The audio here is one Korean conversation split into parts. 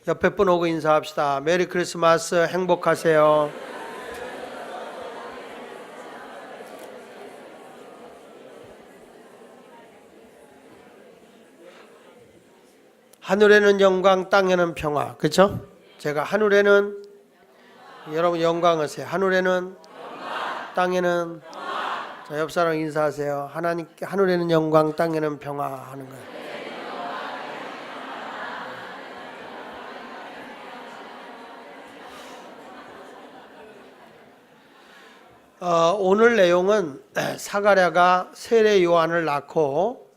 옆에 분 오고 인사합시다. 메리 크리스마스, 행복하세요. 하늘에는 영광, 땅에는 평화. 그렇죠? 제가 하늘에는 여러분 영광하세요. 하늘에는 땅에는 자, 옆 사람 인사하세요. 하나님께 하늘에는 영광, 땅에는 평화 하는 거예요. 오늘 내용은 사가랴가 세례 요한을 낳고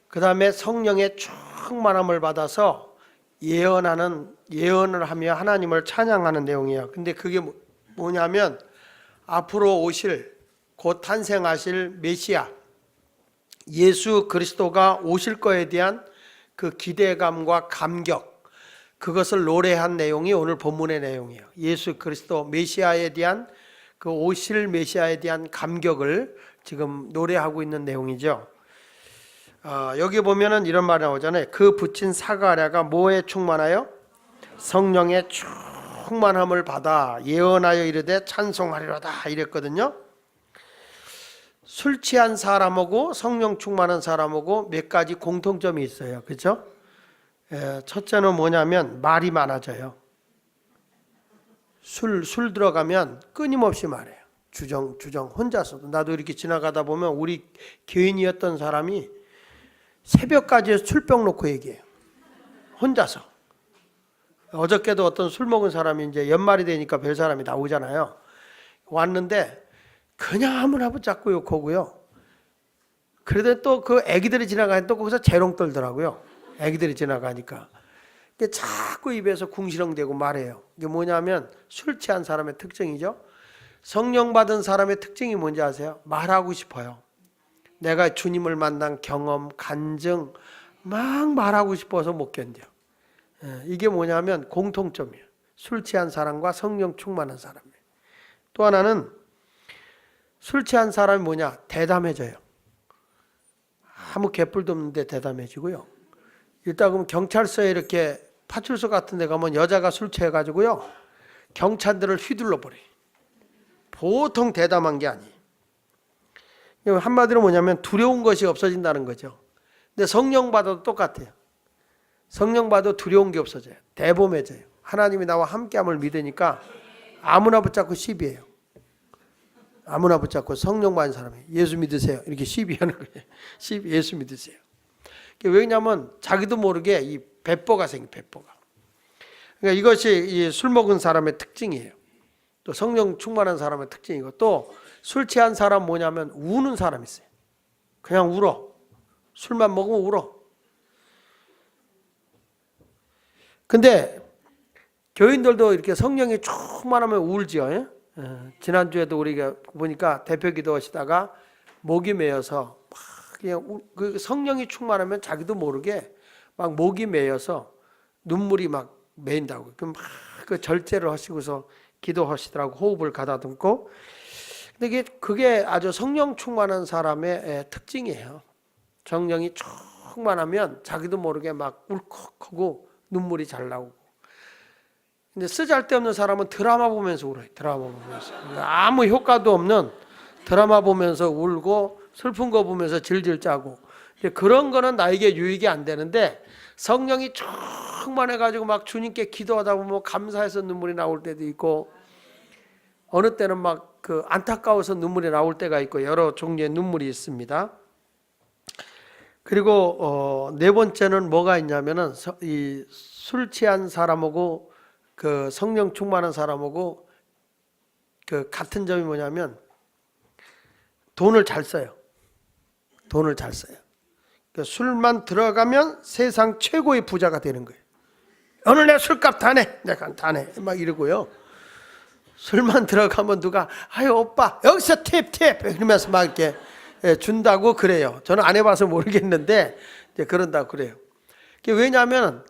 그 다음에 성령의 충만함을 받아서 예언을 하며 하나님을 찬양하는 내용이에요. 근데 그게 뭐냐면 앞으로 오실 곧 탄생하실 메시아 예수 그리스도가 오실 거에 대한 그 기대감과 감격, 그것을 노래한 내용이 오늘 본문의 내용이에요. 예수 그리스도 메시아에 대한 그 오실 메시아에 대한 감격을 지금 노래하고 있는 내용이죠. 여기 보면은 이런 말이 나오잖아요. 그 붙인 사가랴가 뭐에 충만하여? 성령의 충만함을 받아 예언하여 이르되 찬송하리로다 이랬거든요. 술 취한 사람하고 성령 충만한 사람하고 몇 가지 공통점이 있어요. 그렇죠? 첫째는 뭐냐면 말이 많아져요. 술 들어가면 끊임없이 말해요. 주정 혼자서도. 나도 이렇게 지나가다 보면 우리 교인이었던 사람이 새벽까지 술병 놓고 얘기해요. 혼자서. 어저께도 어떤 술 먹은 사람이 이제 연말이 되니까 별 사람이 나오잖아요. 왔는데 그냥 아무나 붙잡고 욕하고요. 그래도 또 그 애기들이 지나가니까 또 거기서 재롱 떨더라고요. 애기들이 지나가니까. 자꾸 입에서 궁시렁대고 말해요. 이게 뭐냐면 술 취한 사람의 특징이죠. 성령 받은 사람의 특징이 뭔지 아세요? 말하고 싶어요. 내가 주님을 만난 경험, 간증 막 말하고 싶어서 못 견뎌. 이게 뭐냐면 공통점이에요. 술 취한 사람과 성령 충만한 사람이에요. 또 하나는 술 취한 사람이 뭐냐? 대담해져요. 아무 개뿔도 없는데 대담해지고요. 일단 그럼 경찰서에 이렇게 파출소 같은 데 가면 여자가 술 취해가지고요. 경찰들을 휘둘러 버려요. 보통 대담한 게 아니에요. 한마디로 뭐냐면 두려운 것이 없어진다는 거죠. 근데 성령 받아도 똑같아요. 성령 받아도 두려운 게 없어져요. 대범해져요. 하나님이 나와 함께함을 믿으니까 아무나 붙잡고 시비해요. 아무나 붙잡고 성령 받은 사람이 예수 믿으세요. 이렇게 시비하는 거예요. 예수 믿으세요. 왜냐하면 자기도 모르게 이 배포가 생겨, 배포가. 그러니까 이것이 술 먹은 사람의 특징이에요. 또 성령 충만한 사람의 특징이고, 또 술 취한 사람 뭐냐면 우는 사람이 있어요. 그냥 울어. 술만 먹으면 울어. 근데 교인들도 이렇게 성령이 충만하면 울지요. 지난주에도 우리가 보니까 대표 기도하시다가 목이 메어서 그냥 그 성령이 충만하면 자기도 모르게 막 목이 메어서 눈물이 막 메인다고. 그럼 막 그 절제를 하시고서 기도하시더라고. 호흡을 가다듬고. 근데 그게 아주 성령 충만한 사람의 특징이에요. 성령이 충만하면 자기도 모르게 막 울컥하고 눈물이 잘 나오고. 근데 쓰잘데없는 사람은 드라마 보면서 울어요. 드라마 보면서. 아무 효과도 없는 드라마 보면서 울고 슬픈 거 보면서 질질 짜고. 그런 거는 나에게 유익이 안 되는데, 성령이 충만해가지고 막 주님께 기도하다 보면 감사해서 눈물이 나올 때도 있고, 어느 때는 막 그 안타까워서 눈물이 나올 때가 있고, 여러 종류의 눈물이 있습니다. 그리고 네 번째는 뭐가 있냐면은 이 술 취한 사람하고 그 성령 충만한 사람하고 그 같은 점이 뭐냐면 돈을 잘 써요. 돈을 잘 써요. 그러니까 술만 들어가면 세상 최고의 부자가 되는 거예요. 오늘 내 술값 다 내. 내가 다 내. 막 이러고요. 술만 들어가면 누가 아유 오빠 여기서 팁 이러면서 막 이렇게 준다고 그래요. 저는 안 해봐서 모르겠는데 이제 그런다고 그래요. 왜냐하면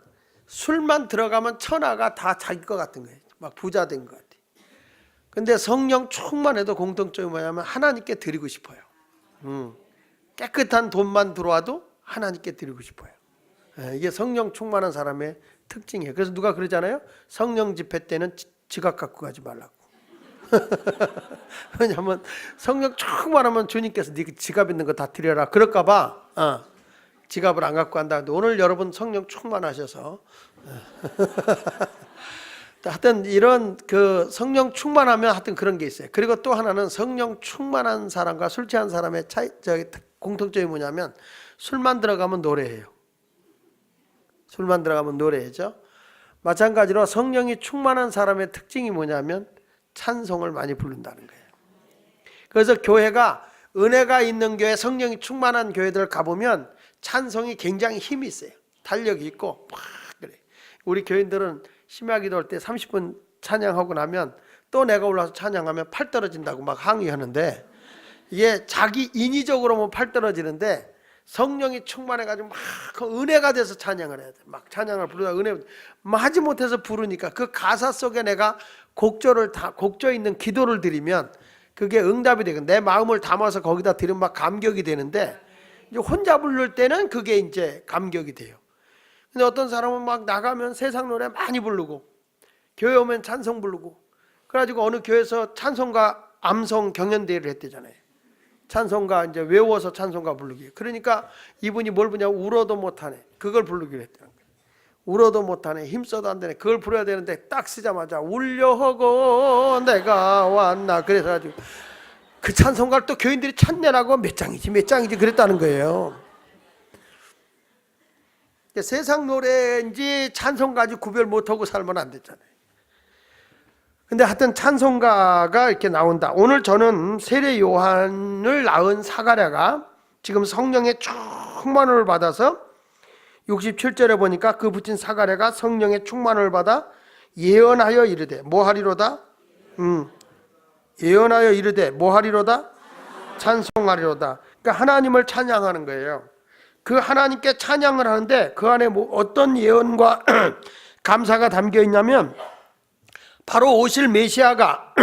술만 들어가면 천하가 다 자기 것 같은 거예요. 막 부자 된 것 같아요. 근데 성령 충만해도 공통점이 뭐냐면 하나님께 드리고 싶어요. 깨끗한 돈만 들어와도 하나님께 드리고 싶어요. 이게 성령 충만한 사람의 특징이에요. 그래서 누가 그러잖아요. 성령 집회 때는 지갑 갖고 가지 말라고. 왜냐하면 성령 충만하면 주님께서 네 지갑 있는 거 다 드려라 그럴까 봐 지갑을 안 갖고 간다. 오늘 여러분 성령 충만하셔서 하여튼 이런 그 성령 충만하면 하여튼 그런 게 있어요. 그리고 또 하나는 성령 충만한 사람과 술 취한 사람의 공통점이 뭐냐면 술만 들어가면 노래해요. 술만 들어가면 노래죠. 마찬가지로 성령이 충만한 사람의 특징이 뭐냐면 찬송을 많이 부른다는 거예요. 그래서 교회가 은혜가 있는 교회, 성령이 충만한 교회들 가보면 찬송이 굉장히 힘이 있어요. 탄력이 있고 막 그래. 우리 교인들은 심야 기도할 때 30분 찬양하고 나면 또 내가 올라와서 찬양하면 팔 떨어진다고 막 항의하는데, 이게 자기 인위적으로 팔 떨어지는데 성령이 충만해가지고 막 은혜가 돼서 찬양을 해야 돼. 막 찬양을 부르다 은혜 하지 못해서 부르니까 그 가사 속에 내가 곡조 있는 기도를 드리면 그게 응답이 되고 내 마음을 담아서 거기다 드리면 막 감격이 되는데, 이제 혼자 부를 때는 그게 이제 감격이 돼요. 근데 어떤 사람은 막 나가면 세상 노래 많이 부르고 교회 오면 찬송 부르고, 그래가지고 어느 교회에서 찬송가 암송 경연대회를 했대잖아요. 찬송가 이제 외워서 찬송가 부르기. 그러니까 이분이 뭘 부르냐, 울어도 못하네. 그걸 부르기로 했다는 거예요. 울어도 못하네, 힘써도 안 되네. 그걸 부르야 되는데 딱 쓰자마자 울려하고 내가 왔나. 그래서 가지고 그 찬송가를 또 교인들이 찬내라고 몇 장이지 그랬다는 거예요. 세상 노래인지 찬송가인지 구별 못하고 살면 안 됐잖아요. 근데 하여튼 찬송가가 이렇게 나온다. 오늘 저는 세례 요한을 낳은 사가랴가 지금 성령의 충만을 받아서 67절에 보니까 그 붙인 사가랴가 성령의 충만을 받아 예언하여 이르되 뭐하리로다? 예언하여 이르되 뭐하리로다? 찬송하리로다. 그러니까 하나님을 찬양하는 거예요. 그 하나님께 찬양을 하는데 그 안에 어떤 예언과 감사가 담겨 있냐면, 바로 오실 메시아가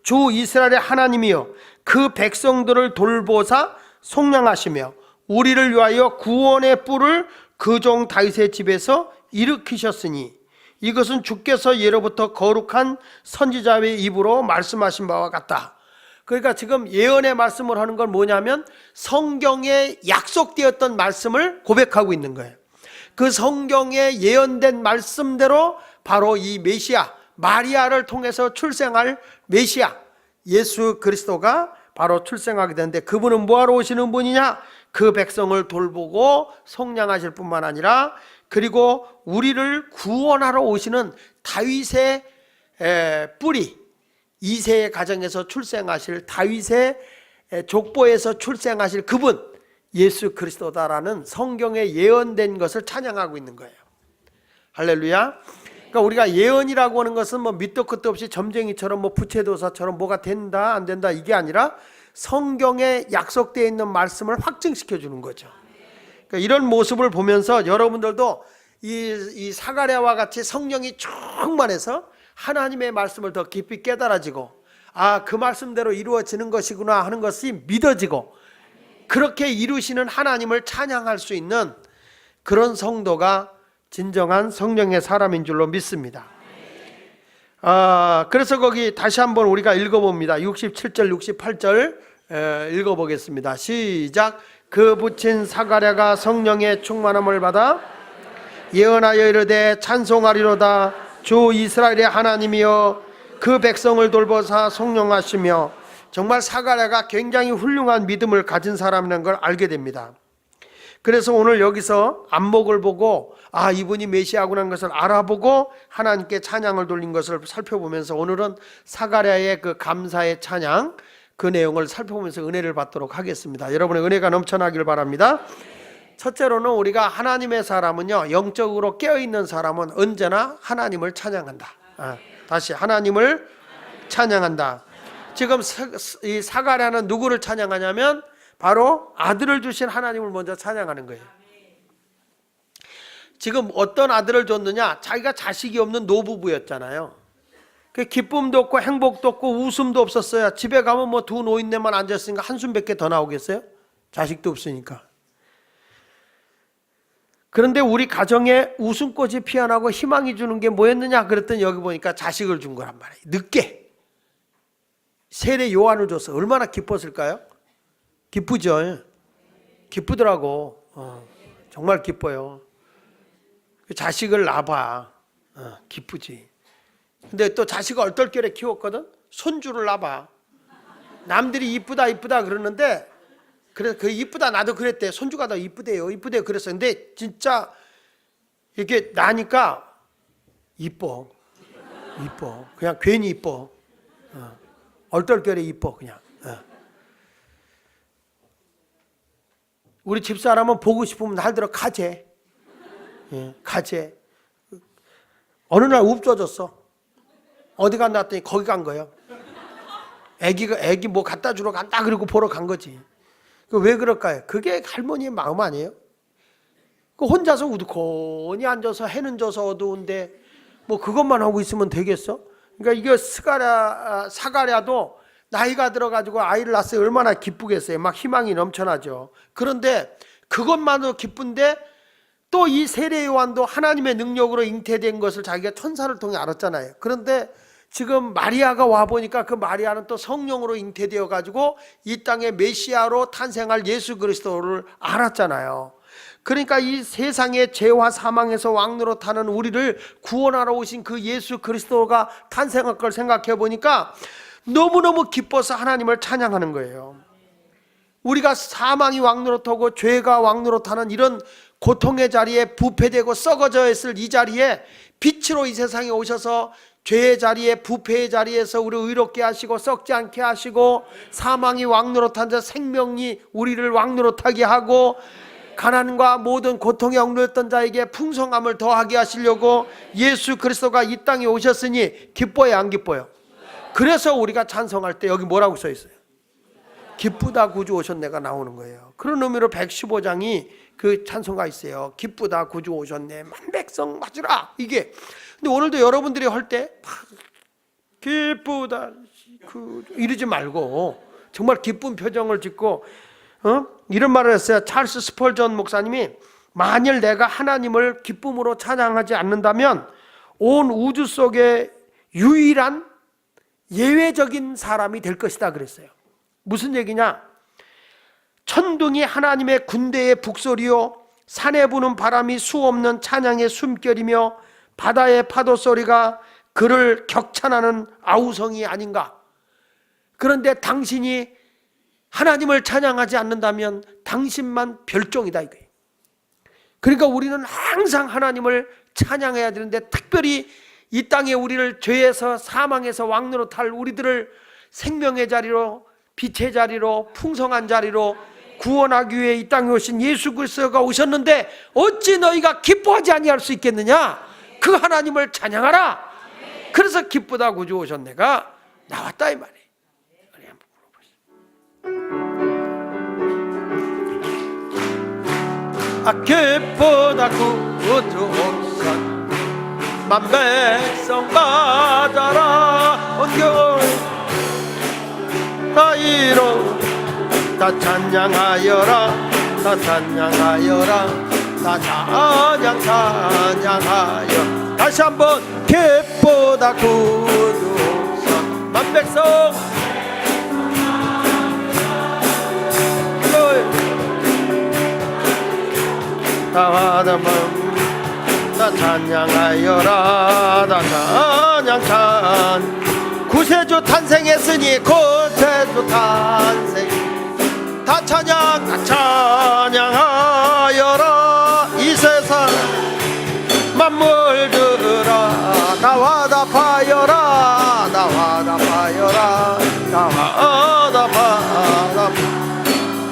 주 이스라엘의 하나님이여 그 백성들을 돌보사 속량하시며 우리를 위하여 구원의 뿔을 그 종 다윗의 집에서 일으키셨으니 이것은 주께서 예로부터 거룩한 선지자의 입으로 말씀하신 바와 같다. 그러니까 지금 예언의 말씀을 하는 건 뭐냐면 성경에 약속되었던 말씀을 고백하고 있는 거예요. 그 성경에 예언된 말씀대로 바로 이 메시아, 마리아를 통해서 출생할 메시아 예수 그리스도가 바로 출생하게 되는데, 그분은 뭐하러 오시는 분이냐? 그 백성을 돌보고 속량하실 뿐만 아니라 그리고 우리를 구원하러 오시는 다윗의 뿌리, 이세의 가정에서 출생하실 다윗의 족보에서 출생하실 그분 예수 그리스도다라는 성경에 예언된 것을 찬양하고 있는 거예요. 할렐루야. 그러니까 우리가 예언이라고 하는 것은 밑도 끝도 없이 점쟁이처럼 부채도사처럼 뭐가 된다 안 된다 이게 아니라 성경에 약속되어 있는 말씀을 확증시켜 주는 거죠. 그러니까 이런 모습을 보면서 여러분들도 이 사가랴와 같이 성령이 충만해서 하나님의 말씀을 더 깊이 깨달아지고, 그 말씀대로 이루어지는 것이구나 하는 것이 믿어지고, 그렇게 이루시는 하나님을 찬양할 수 있는 그런 성도가 진정한 성령의 사람인 줄로 믿습니다. 그래서 거기 다시 한번 우리가 읽어봅니다. 67절 68절 읽어보겠습니다. 시작. 그 붙인 사가랴가 성령의 충만함을 받아 예언하여 이르되 찬송하리로다. 주 이스라엘의 하나님이여 그 백성을 돌보사 속량하시며. 정말 사가랴가 굉장히 훌륭한 믿음을 가진 사람이라는 걸 알게 됩니다. 그래서 오늘 여기서 안목을 보고 이분이 메시아구나 하는 것을 알아보고 하나님께 찬양을 돌린 것을 살펴보면서 오늘은 사가랴의 그 감사의 찬양, 그 내용을 살펴보면서 은혜를 받도록 하겠습니다. 여러분의 은혜가 넘쳐나길 바랍니다. 첫째로는 우리가 하나님의 사람은요, 영적으로 깨어있는 사람은 언제나 하나님을 찬양한다. 다시 하나님을 찬양한다. 지금 이 사가랴는 누구를 찬양하냐면 바로 아들을 주신 하나님을 먼저 찬양하는 거예요. 지금 어떤 아들을 줬느냐? 자기가 자식이 없는 노부부였잖아요. 그 기쁨도 없고 행복도 없고 웃음도 없었어요. 집에 가면 두 노인네만 앉았으니까 한숨밖에 더 나오겠어요? 자식도 없으니까. 그런데 우리 가정에 웃음꽃이 피어나고 희망이 주는 게 뭐였느냐 그랬더니 여기 보니까 자식을 준 거란 말이에요. 늦게 세례 요한을 줬어. 얼마나 기뻤을까요? 기쁘죠. 기쁘더라고. 정말 기뻐요. 자식을 낳아봐. 기쁘지. 근데 또 자식을 얼떨결에 키웠거든. 손주를 낳아봐. 남들이 이쁘다 이쁘다 그러는데, 그래서 그 이쁘다 나도 그랬대. 손주가 더 이쁘대요 이쁘대요 그랬어. 근데 진짜 이렇게 나니까 이뻐. 그냥 괜히 이뻐. 얼떨결에 이뻐 그냥. 우리 집사람은 보고 싶으면 날들어 가재. 가재. 어느 날 없어졌어. 어디 갔나 했더니 거기 간 거예요. 애기 뭐 갖다 주러 간다 그러고 보러 간 거지. 왜 그럴까요? 그게 할머니의 마음 아니에요? 혼자서 우두커니 앉아서 해는 져서 어두운데 뭐 그것만 하고 있으면 되겠어? 그러니까 이거 사가랴도 나이가 들어가지고 아이를 낳았어요. 얼마나 기쁘겠어요. 막 희망이 넘쳐나죠. 그런데 그것만으로 기쁜데 또 이 세례 요한도 하나님의 능력으로 잉태된 것을 자기가 천사를 통해 알았잖아요. 그런데 지금 마리아가 와보니까 그 마리아는 또 성령으로 잉태되어 가지고 이 땅에 메시아로 탄생할 예수 그리스도를 알았잖아요. 그러니까 이 세상의 죄와 사망에서 왕노릇하는 우리를 구원하러 오신 그 예수 그리스도가 탄생할 걸 생각해 보니까 너무너무 기뻐서 하나님을 찬양하는 거예요. 우리가 사망이 왕노릇하고 죄가 왕노릇하는 이런 고통의 자리에 부패되고 썩어져 있을 이 자리에 빛으로 이 세상에 오셔서 죄의 자리에 부패의 자리에서 우리를 의롭게 하시고 썩지 않게 하시고 사망이 왕노릇한 자 생명이 우리를 왕노릇하게 하고 가난과 모든 고통에 억눌렸던 자에게 풍성함을 더하게 하시려고 예수 그리스도가 이 땅에 오셨으니 기뻐요 안 기뻐요? 그래서 우리가 찬송할 때 여기 뭐라고 써 있어요? 기쁘다 구주 오셨네가 나오는 거예요. 그런 의미로 115장이 그 찬송가 있어요. 기쁘다 구주 오셨네 만백성 맞으라 이게. 근데 오늘도 여러분들이 할 때 기쁘다 이러지 말고 정말 기쁜 표정을 짓고 이런 말을 했어요. 찰스 스펄전 목사님이 만일 내가 하나님을 기쁨으로 찬양하지 않는다면 온 우주 속에 유일한 예외적인 사람이 될 것이다 그랬어요. 무슨 얘기냐? 천둥이 하나님의 군대의 북소리요 산에 부는 바람이 수없는 찬양의 숨결이며 바다의 파도 소리가 그를 격찬하는 아우성이 아닌가. 그런데 당신이 하나님을 찬양하지 않는다면 당신만 별종이다 이거예요. 그러니까 우리는 항상 하나님을 찬양해야 되는데 특별히 이 땅에 우리를 죄에서 사망에서 왕노릇할 우리들을 생명의 자리로 빛의 자리로 풍성한 자리로 구원하기 위해 이 땅에 오신 예수 그리스도가 오셨는데 어찌 너희가 기뻐하지 아니할 수 있겠느냐? 그 하나님을 찬양하라. 그래서 기쁘다 구주 오셨네가 나왔다 이 말이에요. 기쁘다 구주 오셨네 만백성 맞아라 온겨울 다 이로 다 찬양하여라 다 찬양하여라 다 찬양하여 다시 한번 기쁘다 구주 오셨네 만백성 다 찬양하여라 다 찬양 구세주 탄생했으니 구세주 탄생 다 찬양하여라 이 세상 만물들아 나와 답하여라 나와 답하여라 나와 답하라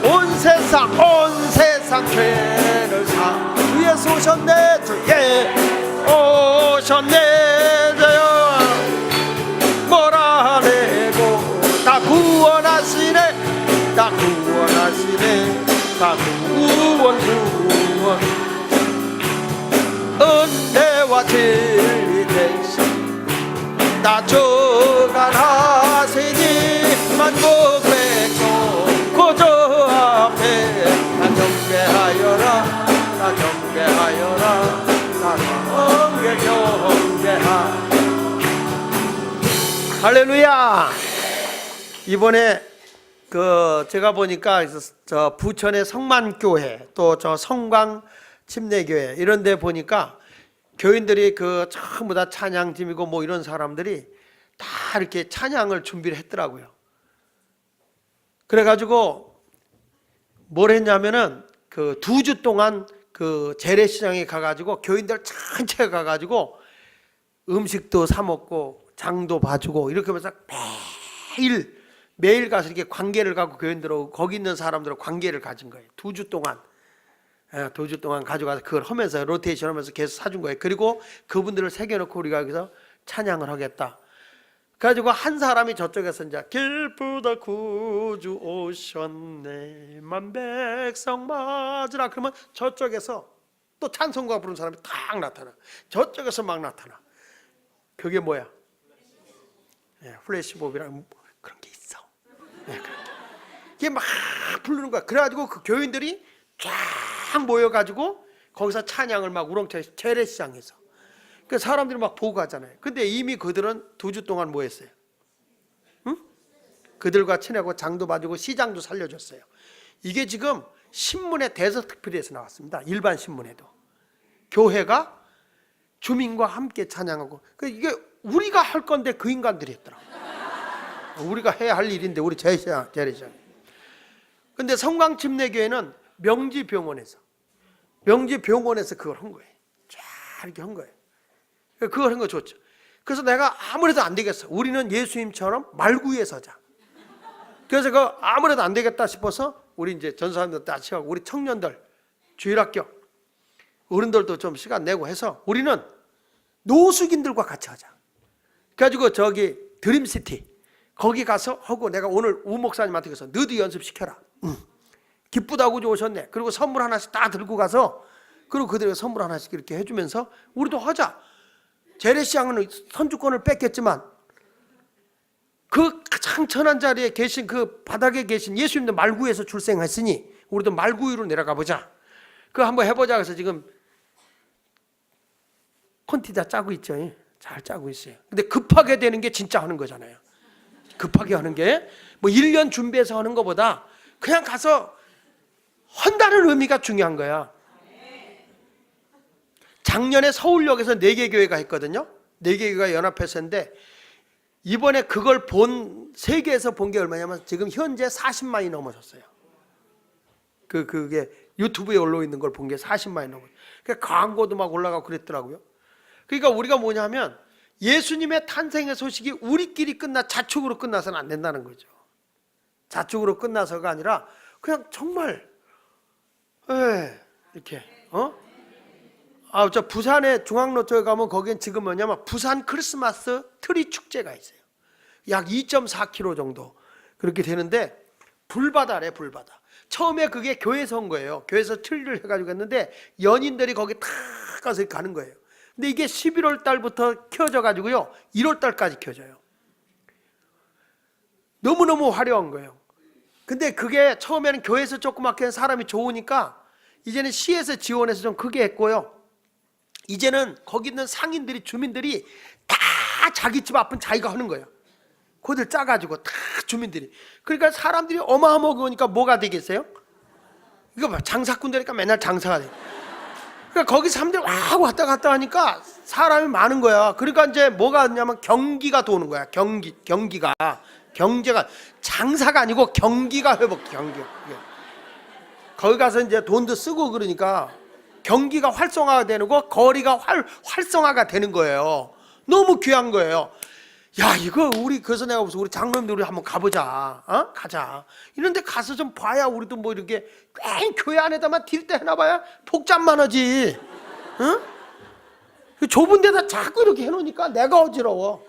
온 세상 죄를 사 주에서 오셨네 주에 오셨네 저요 몰아내고 다 구원하시네 다 구원하시네 다 구원 은혜와 진리 대신 다 주관하시니 만국 백성 구주 앞에 다 경배하여라 다 경배하여라 할렐루야. 이번에 제가 보니까 저 부천의 성만교회 또 저 성광 침례교회 이런 데 보니까 교인들이 전부 다 찬양팀이고 뭐 이런 사람들이 다 이렇게 찬양을 준비를 했더라고요. 그래가지고 뭘 했냐면은 2주 동안 재래시장에 가가지고 교인들 전체 가가지고 음식도 사 먹고 장도 봐주고 이렇게 하면서 매일 가서 이렇게 관계를 갖고 교인들하고 거기 있는 사람들하고 관계를 가진 거예요. 2주 동안. 2주 동안 가져가서 그걸 하면서 로테이션 하면서 계속 사준 거예요. 그리고 그분들을 새겨놓고 우리가 여기서 찬양을 하겠다. 그래가지고 한 사람이 저쪽에서 이제 길보다 구주 오셨네 만백성 맞으라 그러면 저쪽에서 또 찬송가 부르는 사람이 딱 나타나. 저쪽에서 막 나타나. 그게 뭐야? 플래시몹이라는 그런 게 있어. 이게 막 부르는 거야. 그래가지고 그 교인들이 쫙 모여가지고 거기서 찬양을 막 우렁차게 재래시장에서 그 사람들이 막 보고 가잖아요. 근데 이미 그들은 2주 동안 뭐 했어요? 응? 그들과 친하고 장도 봐주고 시장도 살려줬어요. 이게 지금 신문에 대서특필에서 나왔습니다. 일반 신문에도 교회가 주민과 함께 찬양하고 이게 우리가 할 건데 그 인간들이 했더라고. 우리가 해야 할 일인데 우리 재래시장. 근데 성광침례교회는 명지병원에서 그걸 한 거예요. 쫙 이렇게 한 거예요. 그걸 한 거 좋죠. 그래서 내가 아무래도 안 되겠어. 우리는 예수님처럼 말구에 서자. 그래서 아무래도 안 되겠다 싶어서 우리 이제 전사님들 다 치하고 우리 청년들 주일학교 어른들도 좀 시간 내고 해서 우리는 노숙인들과 같이 하자. 그래가지고 저기 드림시티 거기 가서 하고 내가 오늘 우 목사님한테 가서 너도 연습시켜라. 기쁘다고 오셨네. 그리고 선물 하나씩 다 들고 가서 그리고 그들에게 선물 하나씩 이렇게 해주면서 우리도 하자. 재래시장은 선주권을 뺏겼지만 그 가장 천한 자리에 계신 그 바닥에 계신 예수님도 말구에서 출생했으니 우리도 말구 위로 내려가 보자. 그거 한번 해보자. 그래서 지금 콘티 다 짜고 있죠. 잘 짜고 있어요. 근데 급하게 되는 게 진짜 하는 거잖아요. 급하게 하는 게 뭐 1년 준비해서 하는 것보다 그냥 가서 한다는 의미가 중요한 거야. 작년에 서울역에서 4개 교회가 했거든요. 4개 교회가 연합해서 했는데 이번에 그걸 세계에서 본 게 얼마냐면 지금 현재 40만이 넘어졌어요. 그게 유튜브에 올라와 있는 걸 본 게 40만이 넘어졌어요. 그러니까 광고도 막 올라가고 그랬더라고요. 그러니까 우리가 뭐냐면 예수님의 탄생의 소식이 우리끼리 자축으로 끝나서는 안 된다는 거죠. 자축으로 끝나서가 아니라 그냥 정말 이렇게 저 부산에 중앙로쪽에 가면 거기는 지금 뭐냐면 부산 크리스마스 트리 축제가 있어요. 약 2.4km 정도 그렇게 되는데 불바다래. 불바다. 처음에 그게 교회에서 온 거예요. 교회에서 트리를 해가지고 했는데 연인들이 거기 탁 가서 가는 거예요. 근데 이게 11월 달부터 켜져 가지고요 1월 달까지 켜져요. 너무너무 화려한 거예요. 근데 그게 처음에는 교회에서 조그맣게 사람이 좋으니까 이제는 시에서 지원해서 좀 크게 했고요. 이제는 거기 있는 상인들이 주민들이 다 자기 집 앞은 자기가 하는 거예요. 그들 짜가지고 다 주민들이. 그러니까 사람들이 어마어마하게 오니까 뭐가 되겠어요? 이거 봐, 장사꾼 되니까 맨날 장사가 돼. 그러니까 거기 사람들이 왔다 갔다 하니까 사람이 많은 거야. 그러니까 이제 뭐가 있냐면 경기가 도는 거야. 경기가 경제가 장사가 아니고 경기가 회복. 경기가 거기 가서 이제 돈도 쓰고 그러니까 경기가 활성화가 되는 거 거리가 활성화가 되는 거예요. 너무 귀한 거예요. 야 이거 우리 그래서 내가 무슨 우리 장로님들 우리 한번 가보자. 가자. 이런데 가서 좀 봐야 우리도 뭐 이렇게 꽹 교회 안에다만 딜때 해놔봐야 복잡만 하지. 응? 좁은 데다 자꾸 이렇게 해놓으니까 내가 어지러워.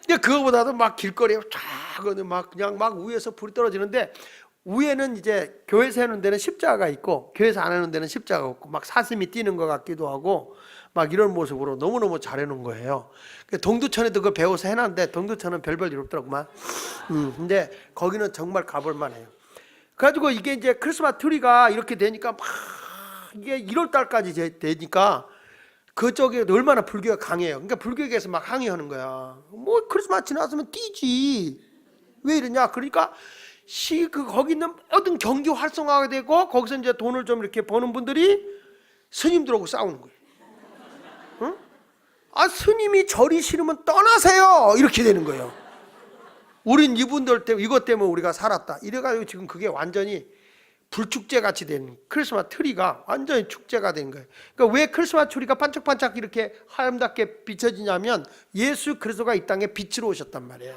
그거보다도 막 길거리에 막 그냥 막 위에서 불이 떨어지는데 위에는 이제 교회에서 해놓은 데는 십자가가 있고 교회에서 안 해놓은 데는 십자가가 없고 막 사슴이 뛰는 것 같기도 하고 막 이런 모습으로 너무너무 잘 해놓은 거예요. 동두천에도 그거 배워서 해놨는데 동두천은 별별 일 없더라고만. 근데 거기는 정말 가볼만 해요. 그래가지고 이게 이제 크리스마스 트리가 이렇게 되니까 막 이게 1월 달까지 되니까 그쪽에 얼마나 불교가 강해요. 그러니까 불교계에서 막 항의하는 거야. 뭐 크리스마스 지났으면 뛰지. 왜 이러냐? 그러니까 거기 있는 모든 경기 활성화가 되고 거기서 이제 돈을 좀 이렇게 버는 분들이 스님들하고 싸우는 거예요. 응? 아, 스님이 절이 싫으면 떠나세요. 이렇게 되는 거예요. 우린 이분들 때문에 이것 때문에 우리가 살았다. 이래가지고 지금 그게 완전히 불축제 같이 된 크리스마스 트리가 완전히 축제가 된 거예요. 그러니까 왜 크리스마스 트리가 반짝반짝 이렇게 하얀답게 비춰지냐면 예수 그리스도가 이 땅에 빛으로 오셨단 말이에요.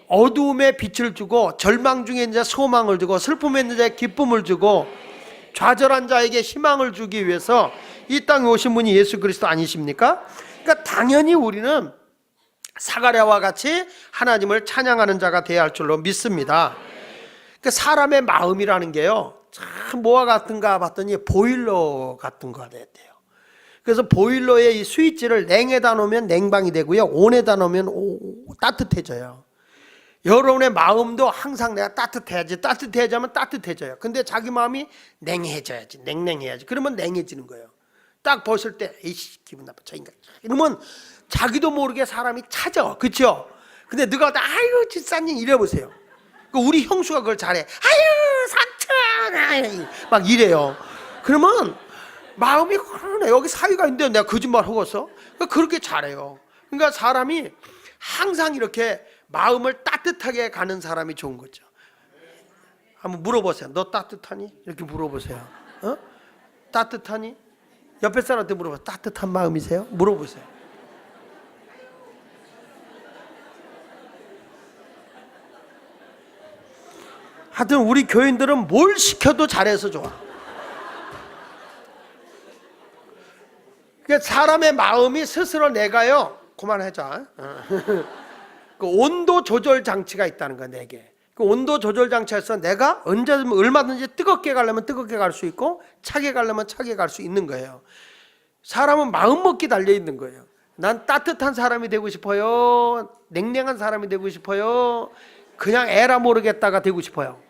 어두움에 빛을 주고 절망 중에 이제 소망을 주고 슬픔에 이제 기쁨을 주고 좌절한 자에게 희망을 주기 위해서 이 땅에 오신 분이 예수 그리스도 아니십니까? 그러니까 당연히 우리는 사가랴와 같이 하나님을 찬양하는 자가 되어야 할 줄로 믿습니다. 그러니까 사람의 마음이라는 게요, 참 뭐와 같은가 봤더니 보일러 같은 거가 돼야 돼요. 그래서 보일러의 이 스위치를 냉에다 놓으면 냉방이 되고요, 온에다 놓으면 따뜻해져요. 여러분의 마음도 항상 내가 따뜻해야지 하면 따뜻해져요. 근데 자기 마음이 냉해져야지, 냉랭해야지. 그러면 냉해지는 거예요. 딱 벗을 때 에이씨 기분 나빠 저 인간 이러면 자기도 모르게 사람이 차져. 그렇죠? 근데 누가 아유 집사님 이래보세요. 우리 형수가 그걸 잘해. 아유 삼촌 막 이래요. 그러면 마음이 그러네. 여기 사위가 있는데 내가 거짓말 하고서 그렇게 잘해요. 그러니까 사람이 항상 이렇게 마음을 따뜻하게 가는 사람이 좋은 거죠. 한번 물어보세요. 너 따뜻하니? 이렇게 물어보세요. 어? 따뜻하니? 옆에 사람한테 물어보세요. 따뜻한 마음이세요? 물어보세요. 하여튼 우리 교인들은 뭘 시켜도 잘해서 좋아. 그러니까 사람의 마음이 스스로 내가요, 그만하자. 그 온도 조절 장치가 있다는 거야, 내게. 그 온도 조절 장치에서 내가 언제든 얼마든지 뜨겁게 가려면 뜨겁게 갈 수 있고 차게 가려면 차게 갈 수 있는 거예요. 사람은 마음 먹기 달려 있는 거예요. 난 따뜻한 사람이 되고 싶어요? 냉랭한 사람이 되고 싶어요? 그냥 에라 모르겠다가 되고 싶어요?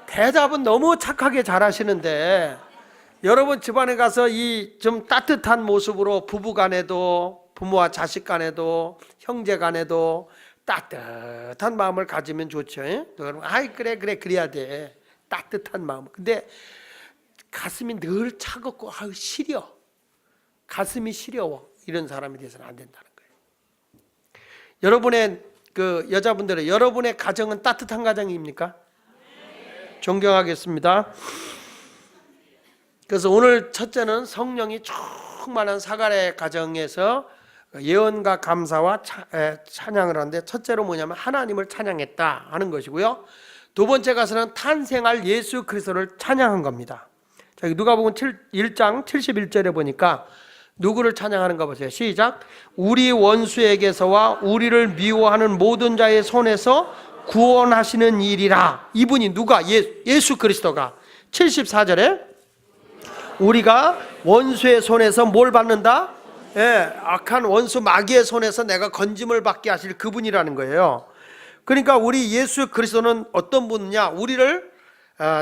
대답은 너무 착하게 잘하시는데 여러분 집안에 가서 이 좀 따뜻한 모습으로 부부 간에도 부모와 자식 간에도 형제 간에도 따뜻한 마음을 가지면 좋죠. 여러분 아이 그래 그래야 돼. 따뜻한 마음. 근데 가슴이 늘 차갑고 아유 시려. 가슴이 시려워. 이런 사람이 돼서는 안 된다는 거예요. 여러분의 그 여자분들은 여러분의 가정은 따뜻한 가정입니까? 존경하겠습니다. 그래서 오늘 첫째는 성령이 충만한 사가랴 가정에서 예언과 감사와 찬양을 하는데 첫째로 뭐냐면 하나님을 찬양했다 하는 것이고요. 두 번째 가서는 탄생할 예수 그리스도를 찬양한 겁니다. 자, 누가복음 1장 71절에 보니까 누구를 찬양하는가 보세요. 시작. 우리 원수에게서와 우리를 미워하는 모든 자의 손에서 구원하시는 일이라. 이분이 누가? 예수 그리스도가. 74절에 우리가 원수의 손에서 뭘 받는다? 악한 원수 마귀의 손에서 내가 건짐을 받게 하실 그분이라는 거예요. 그러니까 우리 예수 그리스도는 어떤 분이냐? 우리를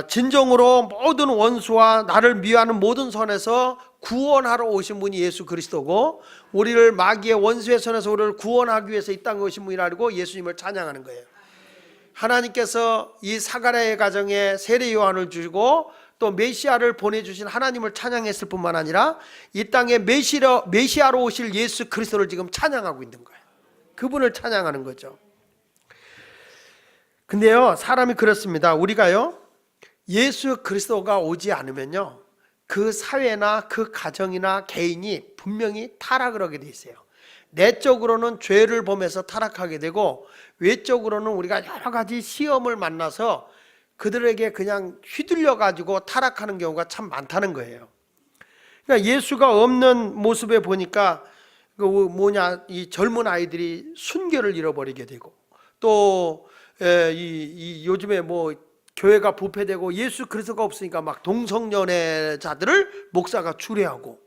진정으로 모든 원수와 나를 미워하는 모든 손에서 구원하러 오신 분이 예수 그리스도고, 우리를 마귀의 원수의 손에서 우리를 구원하기 위해서 이 땅에 오신 분이라고 예수님을 찬양하는 거예요. 하나님께서 이 사가랴의 가정에 세례 요한을 주시고 또 메시아를 보내주신 하나님을 찬양했을 뿐만 아니라 이 땅에 메시아로 오실 예수 그리스도를 지금 찬양하고 있는 거예요. 그분을 찬양하는 거죠. 근데요, 사람이 그렇습니다. 우리가요, 예수 그리스도가 오지 않으면요, 그 사회나 그 가정이나 개인이 분명히 타락을 하게 돼 있어요. 내적으로는 죄를 범해서 타락하게 되고 외적으로는 우리가 여러 가지 시험을 만나서 그들에게 그냥 휘둘려 가지고 타락하는 경우가 참 많다는 거예요. 그러니까 예수가 없는 모습에 보니까 이 젊은 아이들이 순결을 잃어버리게 되고, 또 요즘에 뭐 교회가 부패되고 예수 그리스도가 없으니까 막 동성연애자들을 목사가 추례하고,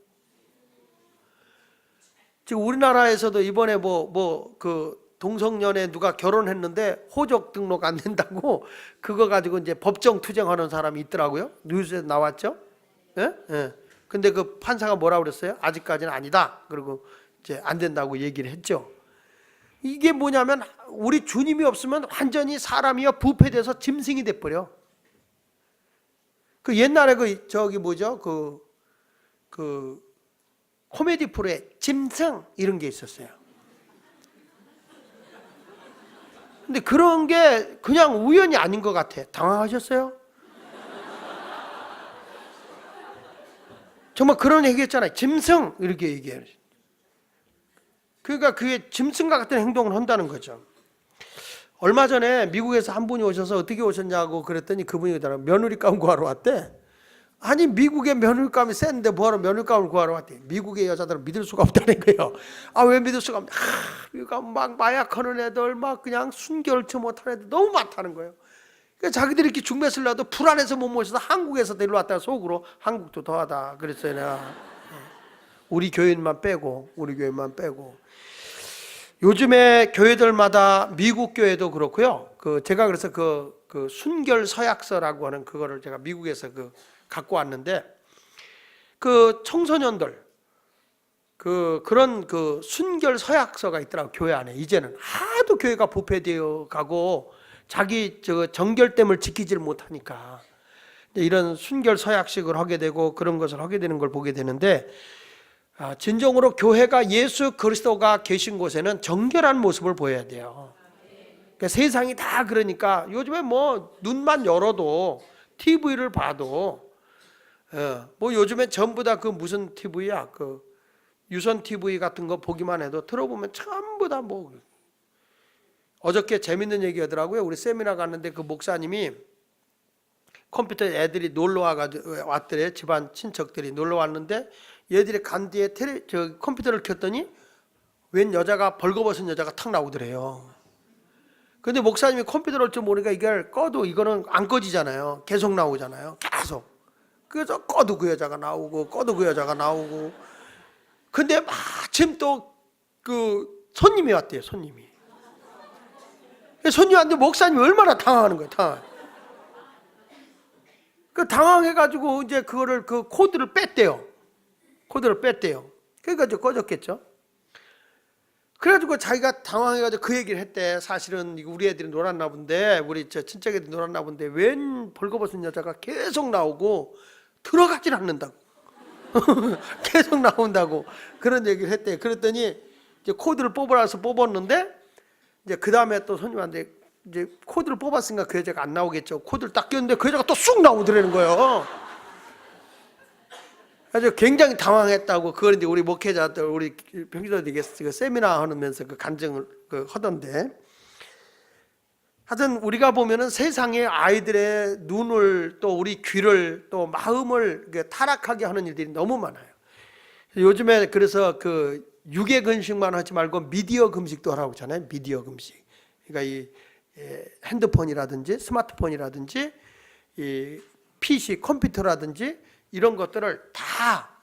지금 우리나라에서도 이번에 그 동성연애 누가 결혼했는데 호적 등록 안 된다고 그거 가지고 이제 법정 투쟁하는 사람이 있더라고요. 뉴스에 나왔죠. 예? 예. 근데 그 판사가 뭐라고 그랬어요? 아직까지는 아니다. 그리고 이제 안 된다고 얘기를 했죠. 이게 뭐냐면 우리 주님이 없으면 완전히 사람이요 부패돼서 짐승이 돼버려. 그 옛날에 그 저기 뭐죠? 그 코미디 프로에 짐승 이런 게 있었어요. 근데 그런 게 그냥 우연이 아닌 것 같아. 당황하셨어요? 정말 그런 얘기했잖아요. 짐승 이렇게 얘기해요. 그러니까 그게 짐승과 같은 행동을 한다는 거죠. 얼마 전에 미국에서 한 분이 오셔서 어떻게 오셨냐고 그랬더니 그분이 그러더라고요. 며느리감 구하러 왔대. 아니 미국에 며느리감이 센데 뭐하러 며느리감을 구하러 왔대. 미국의 여자들은 믿을 수가 없다는 거예요. 아 왜 믿을 수가 없냐. 미국가 막 마약하는 애들 막 그냥 순결치 못하는 애들 너무 많다는 거예요. 그러니까 자기들이 이렇게 중매를 놔도 불안해서 못 모셔서 한국에서 데려왔다가 속으로 한국도 더하다 그랬어요 내가. 우리 교인만 빼고 요즘에 교회들마다 미국 교회도 그렇고요. 제가 그래서 그 순결 서약서라고 하는 그거를 제가 미국에서 갖고 왔는데 그 청소년들 그런 순결 서약서가 있더라고 교회 안에. 이제는 하도 교회가 부패되어 가고 자기 정결됨을 지키지를 못하니까 이런 순결 서약식을 하게 되고 그런 것을 하게 되는 걸 보게 되는데 진정으로 교회가 예수 그리스도가 계신 곳에는 정결한 모습을 보여야 돼요. 그러니까 세상이 다 그러니까 요즘에 뭐 눈만 열어도 TV를 봐도 뭐 요즘에 전부 다 무슨 TV야 유선 TV 같은 거 보기만 해도 들어보면 전부 다 뭐 어저께 재밌는 얘기 하더라고요. 우리 세미나 갔는데 그 목사님이 컴퓨터 애들이 놀러 왔더래. 집안 친척들이 놀러 왔는데 얘들이 간 뒤에 컴퓨터를 켰더니 웬 여자가 벌거벗은 여자가 탁 나오더래요. 근데 목사님이 컴퓨터를 할 줄 모르니까 이걸 꺼도 이거는 안 꺼지잖아요. 계속 나오잖아요. 계속. 그래서 꺼도 그 여자가 나오고 꺼도 그 여자가 나오고. 근데 마침 또 손님이 왔대요. 손님이 왔는데 목사님이 얼마나 당황하는 거예요. 당황해가지고 이제 그거를 코드를 뺐대요. 그러니까 이제 꺼졌겠죠. 그래가지고 자기가 당황해가지고 그 얘기를 했대. 사실은 우리 애들이 놀았나 본데, 우리 친척 애들이 놀았나 본데 웬 벌거벗은 여자가 계속 나오고 들어가질 않는다고. 계속 나온다고 그런 얘기를 했대. 그랬더니 이제 코드를 뽑으라서 뽑았는데 이제 그 다음에 또 손님한테 이제 코드를 뽑았으니까 그 여자가 안 나오겠죠. 코드를 딱 꼈는데 그 여자가 또 쑥 나오더라는 거예요. 아주 굉장히 당황했다고. 그걸 이제 우리 목회자들, 우리 평기도들이 세미나 하면서 간증을 하던데. 하여튼 우리가 보면은 세상에 아이들의 눈을 또 우리 귀를 또 마음을 타락하게 하는 일들이 너무 많아요. 요즘에 그래서 육의 금식만 하지 말고 미디어 금식도 하라고 하잖아요. 미디어 금식. 그러니까 이 핸드폰이라든지 스마트폰이라든지 이 PC 컴퓨터라든지 이런 것들을 다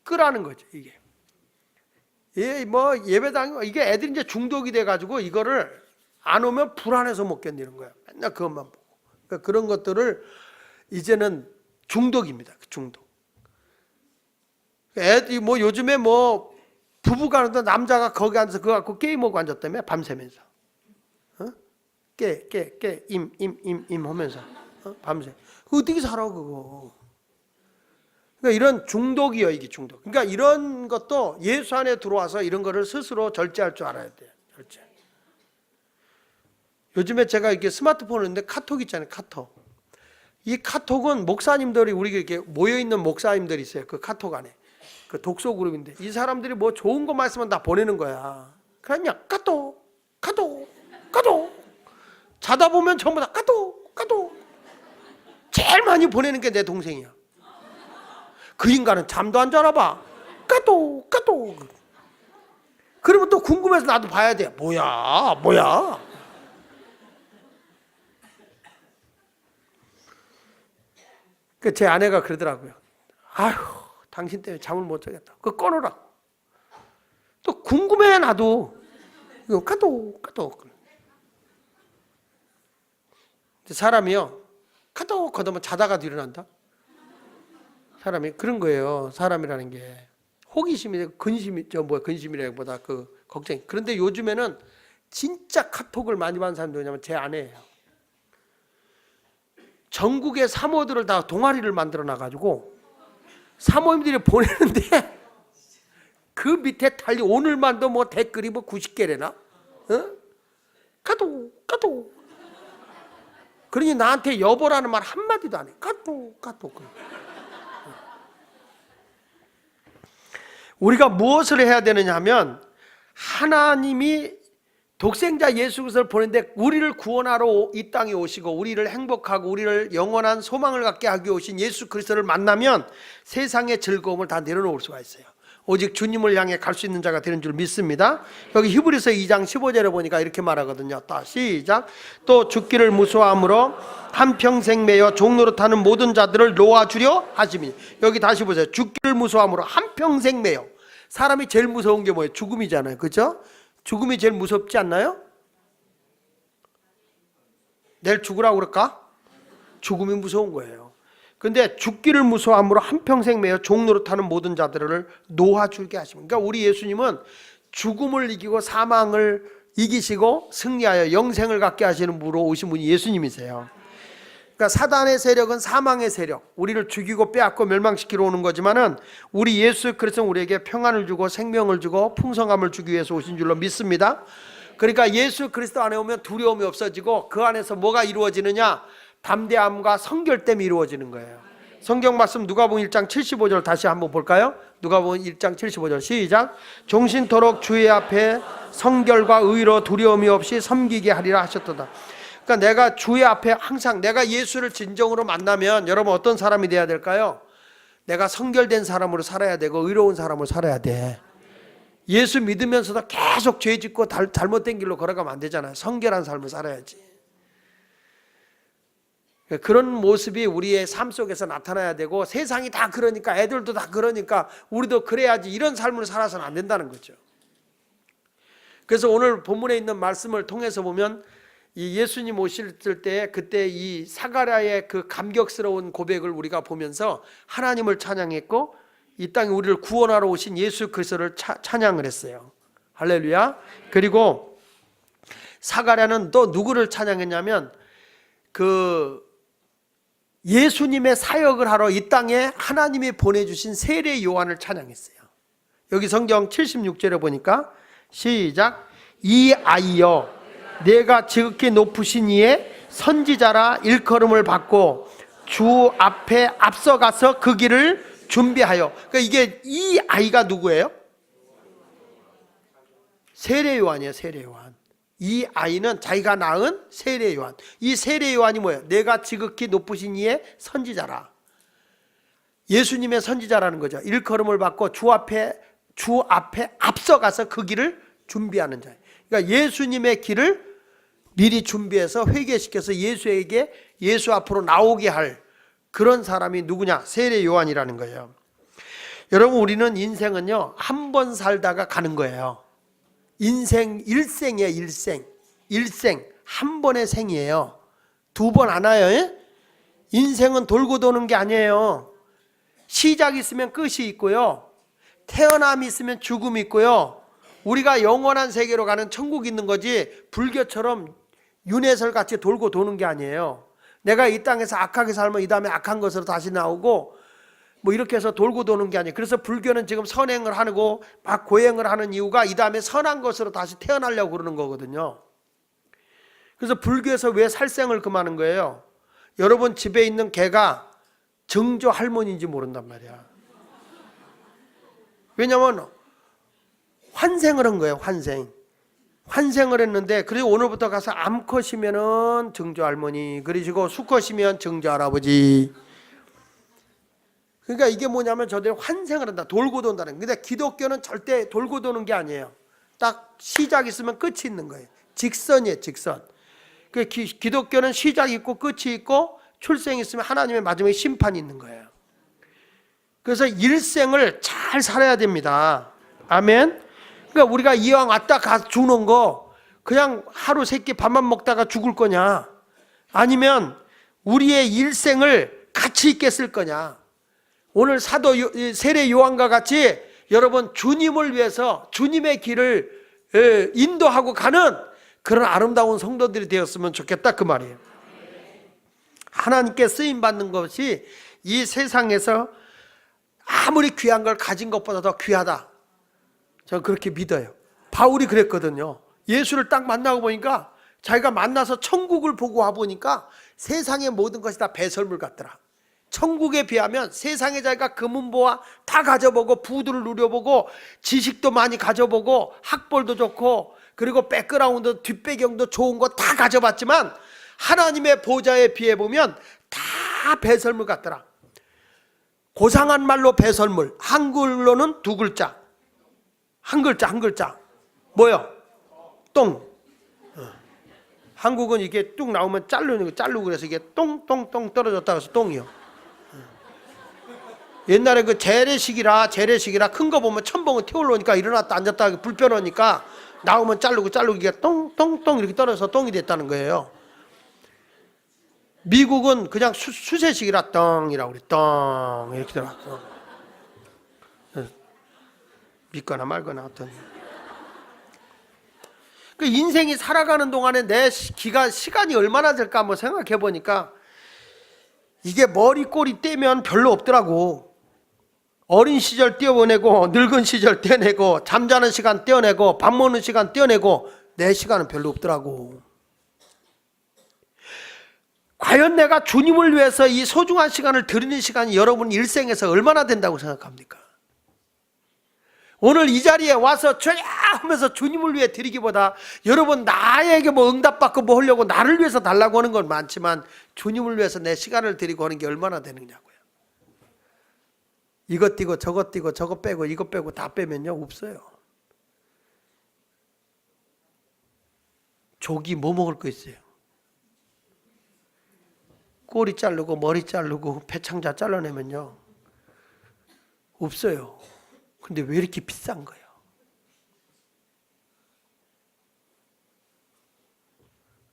끄라는 거죠. 이게 뭐 예배당 이게 애들이 이제 중독이 돼 가지고 이거를 안 오면 불안해서 못 견디는 거야. 맨날 그것만 보고. 그러니까 그런 것들을 이제는 중독입니다. 중독. 애들이 뭐 요즘에 뭐 부부간에도 남자가 거기 앉아서 그거 갖고 게임하고 앉았다며 밤새면서. 임 하면서 밤새. 어떻게 살아 그거. 그러니까 이런 중독이요, 이게 중독. 그러니까 이런 것도 예수 안에 들어와서 이런 거를 스스로 절제할 줄 알아야 돼요. 절제. 요즘에 제가 이렇게 스마트폰을 했는데 카톡 있잖아요, 카톡. 이 카톡은 목사님들이 우리 이렇게 모여 있는 목사님들이 있어요. 그 카톡 안에. 독서 그룹인데 이 사람들이 뭐 좋은 거 말씀은 다 보내는 거야. 그냥 카톡. 자다 보면 전부 다 카톡. 제일 많이 보내는 게 내 동생이야. 그 인간은 잠도 안 자나 봐. 카톡. 그러면 또 궁금해서 나도 봐야 돼. 뭐야. 제 아내가 그러더라고요. 아휴, 당신 때문에 잠을 못 자겠다. 그거 꺼놓으라고. 또 궁금해 나도. 이거 카톡. 사람이요. 카톡 거두면 자다가도 일어난다. 사람이 그런 거예요. 사람이라는 게 호기심이 근심이 근심이라기보다 그 걱정. 그런데 요즘에는 진짜 카톡을 많이 받는 사람이 누구냐면 제 아내예요. 전국의 사모들을 다 동아리를 만들어 놔가지고 사모님들이 보내는데 그 밑에 달리 오늘만도 뭐 댓글이 뭐 90개래나? 까똑. 그러니 나한테 여보라는 말 한마디도 안 해. 까똑. 우리가 무엇을 해야 되느냐 하면 하나님이 독생자 예수 그리스도를 보냈는데 우리를 구원하러 이 땅에 오시고 우리를 행복하고 우리를 영원한 소망을 갖게 하기 위해 오신 예수 그리스도를 만나면 세상의 즐거움을 다 내려놓을 수가 있어요. 오직 주님을 향해 갈 수 있는 자가 되는 줄 믿습니다. 여기 히브리서 2장 15절에 보니까 이렇게 말하거든요. 시작. 또 죽기를 무서워함으로 한평생 매여 종노릇하는 모든 자들을 놓아주려 하시니. 여기 다시 보세요. 죽기를 무서워함으로 한평생 매여. 사람이 제일 무서운 게 뭐예요? 죽음이잖아요. 그렇죠? 죽음이 제일 무섭지 않나요? 내일 죽으라고 그럴까? 죽음이 무서운 거예요. 근데 죽기를 무서워함으로 한평생 매여 종노릇하는 모든 자들을 놓아주게 하십니다. 그러니까 우리 예수님은 죽음을 이기고 사망을 이기시고 승리하여 영생을 갖게 하시는 분으로 오신 분이 예수님이세요. 그러니까 사단의 세력은 사망의 세력, 우리를 죽이고 빼앗고 멸망시키러 오는 거지만은 우리 예수 그리스도는 우리에게 평안을 주고 생명을 주고 풍성함을 주기 위해서 오신 줄로 믿습니다. 그러니까 예수 그리스도 안에 오면 두려움이 없어지고 그 안에서 뭐가 이루어지느냐? 담대함과 성결됨이 이루어지는 거예요. 성경 말씀 누가복음 1장 75절 다시 한번 볼까요? 누가복음 1장 75절 시작. 종신토록 주의 앞에 성결과 의로 두려움이 없이 섬기게 하리라 하셨도다. 그러니까 내가 주의 앞에 항상 내가 예수를 진정으로 만나면 여러분 어떤 사람이 돼야 될까요? 내가 성결된 사람으로 살아야 되고 의로운 사람으로 살아야 돼. 예수 믿으면서도 계속 죄 짓고 잘못된 길로 걸어가면 안 되잖아요. 성결한 삶을 살아야지. 그런 모습이 우리의 삶 속에서 나타나야 되고 세상이 다 그러니까 애들도 다 그러니까 우리도 그래야지 이런 삶을 살아서는 안 된다는 거죠. 그래서 오늘 본문에 있는 말씀을 통해서 보면 이 예수님 오실 때 그때 이 사가랴의 그 감격스러운 고백을 우리가 보면서 하나님을 찬양했고 이 땅에 우리를 구원하러 오신 예수 그리스도를 찬양을 했어요. 할렐루야. 그리고 사가랴는 또 누구를 찬양했냐면 그 예수님의 사역을 하러 이 땅에 하나님이 보내주신 세례 요한을 찬양했어요. 여기 성경 76절에 보니까 시작. 이 아이여 내가 지극히 높으신 이의 선지자라 일컬음을 받고 주 앞에 앞서가서 그 길을 준비하여. 그러니까 이게 이 아이가 누구예요? 세례 요한이에요. 세례 요한. 이 아이는 자기가 낳은 세례 요한. 이 세례 요한이 뭐예요? 내가 지극히 높으신 이의 선지자라. 예수님의 선지자라는 거죠. 일컬음을 받고 주 앞에 앞서가서 그 길을 준비하는 자예요. 그러니까 예수님의 길을 미리 준비해서 회개시켜서 예수 앞으로 나오게 할 그런 사람이 누구냐? 세례 요한이라는 거예요. 여러분 우리는 인생은요 한 번 살다가 가는 거예요. 인생 일생이에요. 일생 한 번의 생이에요. 두 번 안 와요. 예? 인생은 돌고 도는 게 아니에요. 시작이 있으면 끝이 있고요. 태어남이 있으면 죽음이 있고요. 우리가 영원한 세계로 가는 천국이 있는 거지 불교처럼 윤회설 같이 돌고 도는 게 아니에요. 내가 이 땅에서 악하게 살면 이 다음에 악한 것으로 다시 나오고 뭐 이렇게 해서 돌고 도는 게 아니에요. 그래서 불교는 지금 선행을 하고 막 고행을 하는 이유가 이 다음에 선한 것으로 다시 태어나려고 그러는 거거든요. 그래서 불교에서 왜 살생을 금하는 거예요? 여러분 집에 있는 개가 정조 할머니인지 모른단 말이야. 왜냐하면 환생을 한 거예요. 환생을 했는데 그리고 오늘부터 가서 암컷이면은 정조 할머니, 그러시고 수컷이면 정조 할아버지. 그러니까 이게 뭐냐면 저들이 환생을 한다. 돌고 돈다는. 근데 기독교는 절대 돌고 도는 게 아니에요. 딱 시작 있으면 끝이 있는 거예요. 직선이에요. 직선. 기독교는 시작이 있고 끝이 있고 출생이 있으면 하나님의 마지막에 심판이 있는 거예요. 그래서 일생을 잘 살아야 됩니다. 아멘. 그러니까 우리가 이왕 왔다 가 죽는 거 그냥 하루 세끼 밥만 먹다가 죽을 거냐, 아니면 우리의 일생을 가치 있게 쓸 거냐. 오늘 세례 요한과 같이 여러분 주님을 위해서 주님의 길을 인도하고 가는 그런 아름다운 성도들이 되었으면 좋겠다 그 말이에요. 하나님께 쓰임받는 것이 이 세상에서 아무리 귀한 걸 가진 것보다 더 귀하다. 저는 그렇게 믿어요. 바울이 그랬거든요. 예수를 딱 만나고 보니까 자기가 만나서 천국을 보고 와보니까 세상의 모든 것이 다 배설물 같더라. 천국에 비하면 세상에 자기가 금은보화 다 가져보고 부두를 누려보고 지식도 많이 가져보고 학벌도 좋고 그리고 백그라운드 뒷배경도 좋은 거 다 가져봤지만 하나님의 보좌에 비해 보면 다 배설물 같더라. 고상한 말로 배설물, 한글로는 두 글자, 한 글자 뭐요? 똥. 한국은 이게 뚝 나오면 자르고 그래서 이게 똥 떨어졌다 해서 똥이요. 옛날에 그 재래식이라 큰 거 보면 첨벙은 튀어올라오니까 일어났다 앉았다 불편하니까 나오면 자르고 이게 똥 이렇게 떨어져서 똥이 됐다는 거예요. 미국은 그냥 수세식이라 똥이라고 그래. 똥 이렇게 들어갔어. 믿거나 말거나 하여튼. 그 인생이 살아가는 동안에 내 시간이 얼마나 될까 한번 생각해 보니까 이게 머리 꼬리 떼면 별로 없더라고. 어린 시절 떼어보내고 늙은 시절 떼어내고 잠자는 시간 떼어내고 밥 먹는 시간 떼어내고 내 시간은 별로 없더라고. 과연 내가 주님을 위해서 이 소중한 시간을 드리는 시간이 여러분 일생에서 얼마나 된다고 생각합니까? 오늘 이 자리에 와서 주야 하면서 주님을 위해 드리기보다 여러분 나에게 뭐 응답받고 뭐 하려고 나를 위해서 달라고 하는 건 많지만 주님을 위해서 내 시간을 드리고 하는 게 얼마나 되느냐고요. 이것 띄고 저것 띄고 저것 빼고 이것 빼고 다 빼면요 없어요. 조기 뭐 먹을 거 있어요? 꼬리 자르고 머리 자르고 배창자 잘라내면요 없어요. 근데 왜 이렇게 비싼 거예요?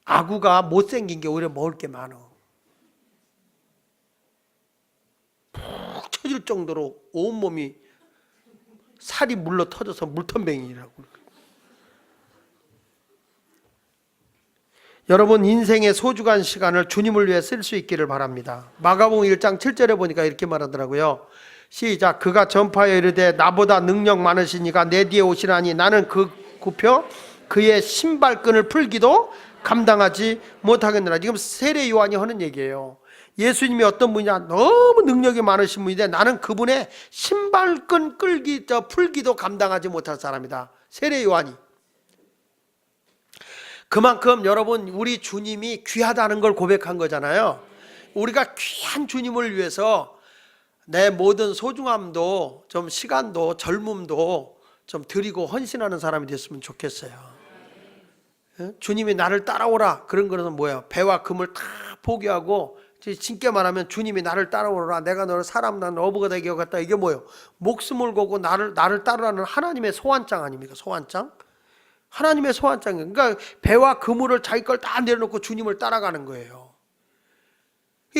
아구가 못생긴 게 오히려 먹을 게 많어. 푹 처질 정도로 온몸이 살이 물러 터져서 물텀뱅이라고. 여러분 인생의 소중한 시간을 주님을 위해 쓸 수 있기를 바랍니다. 마가복음 1장 7절에 보니까 이렇게 말하더라고요. 시작. 그가 전파하여 이르되 나보다 능력 많으시니까 내 뒤에 오시라니 나는 굽혀 그의 신발끈을 풀기도 감당하지 못하겠느라. 지금 세례 요한이 하는 얘기예요. 예수님이 어떤 분이냐, 너무 능력이 많으신 분인데 나는 그분의 신발끈 풀기도 감당하지 못할 사람이다. 세례 요한이. 그만큼 여러분 우리 주님이 귀하다는 걸 고백한 거잖아요. 우리가 귀한 주님을 위해서 내 모든 소중함도 좀 시간도 젊음도 좀 드리고 헌신하는 사람이 됐으면 좋겠어요. 주님이 나를 따라오라 그런 거는 뭐예요? 배와 금을 다 포기하고 진게 말하면 주님이 나를 따라오라 내가 너를 사람 난 어부가 되게 하겠다. 이게 뭐예요? 목숨을 걸고 나를 따르라는 하나님의 소환장 아닙니까? 소환장? 하나님의 소환장이에요. 그러니까 배와 그물을 자기 걸 다 내려놓고 주님을 따라가는 거예요.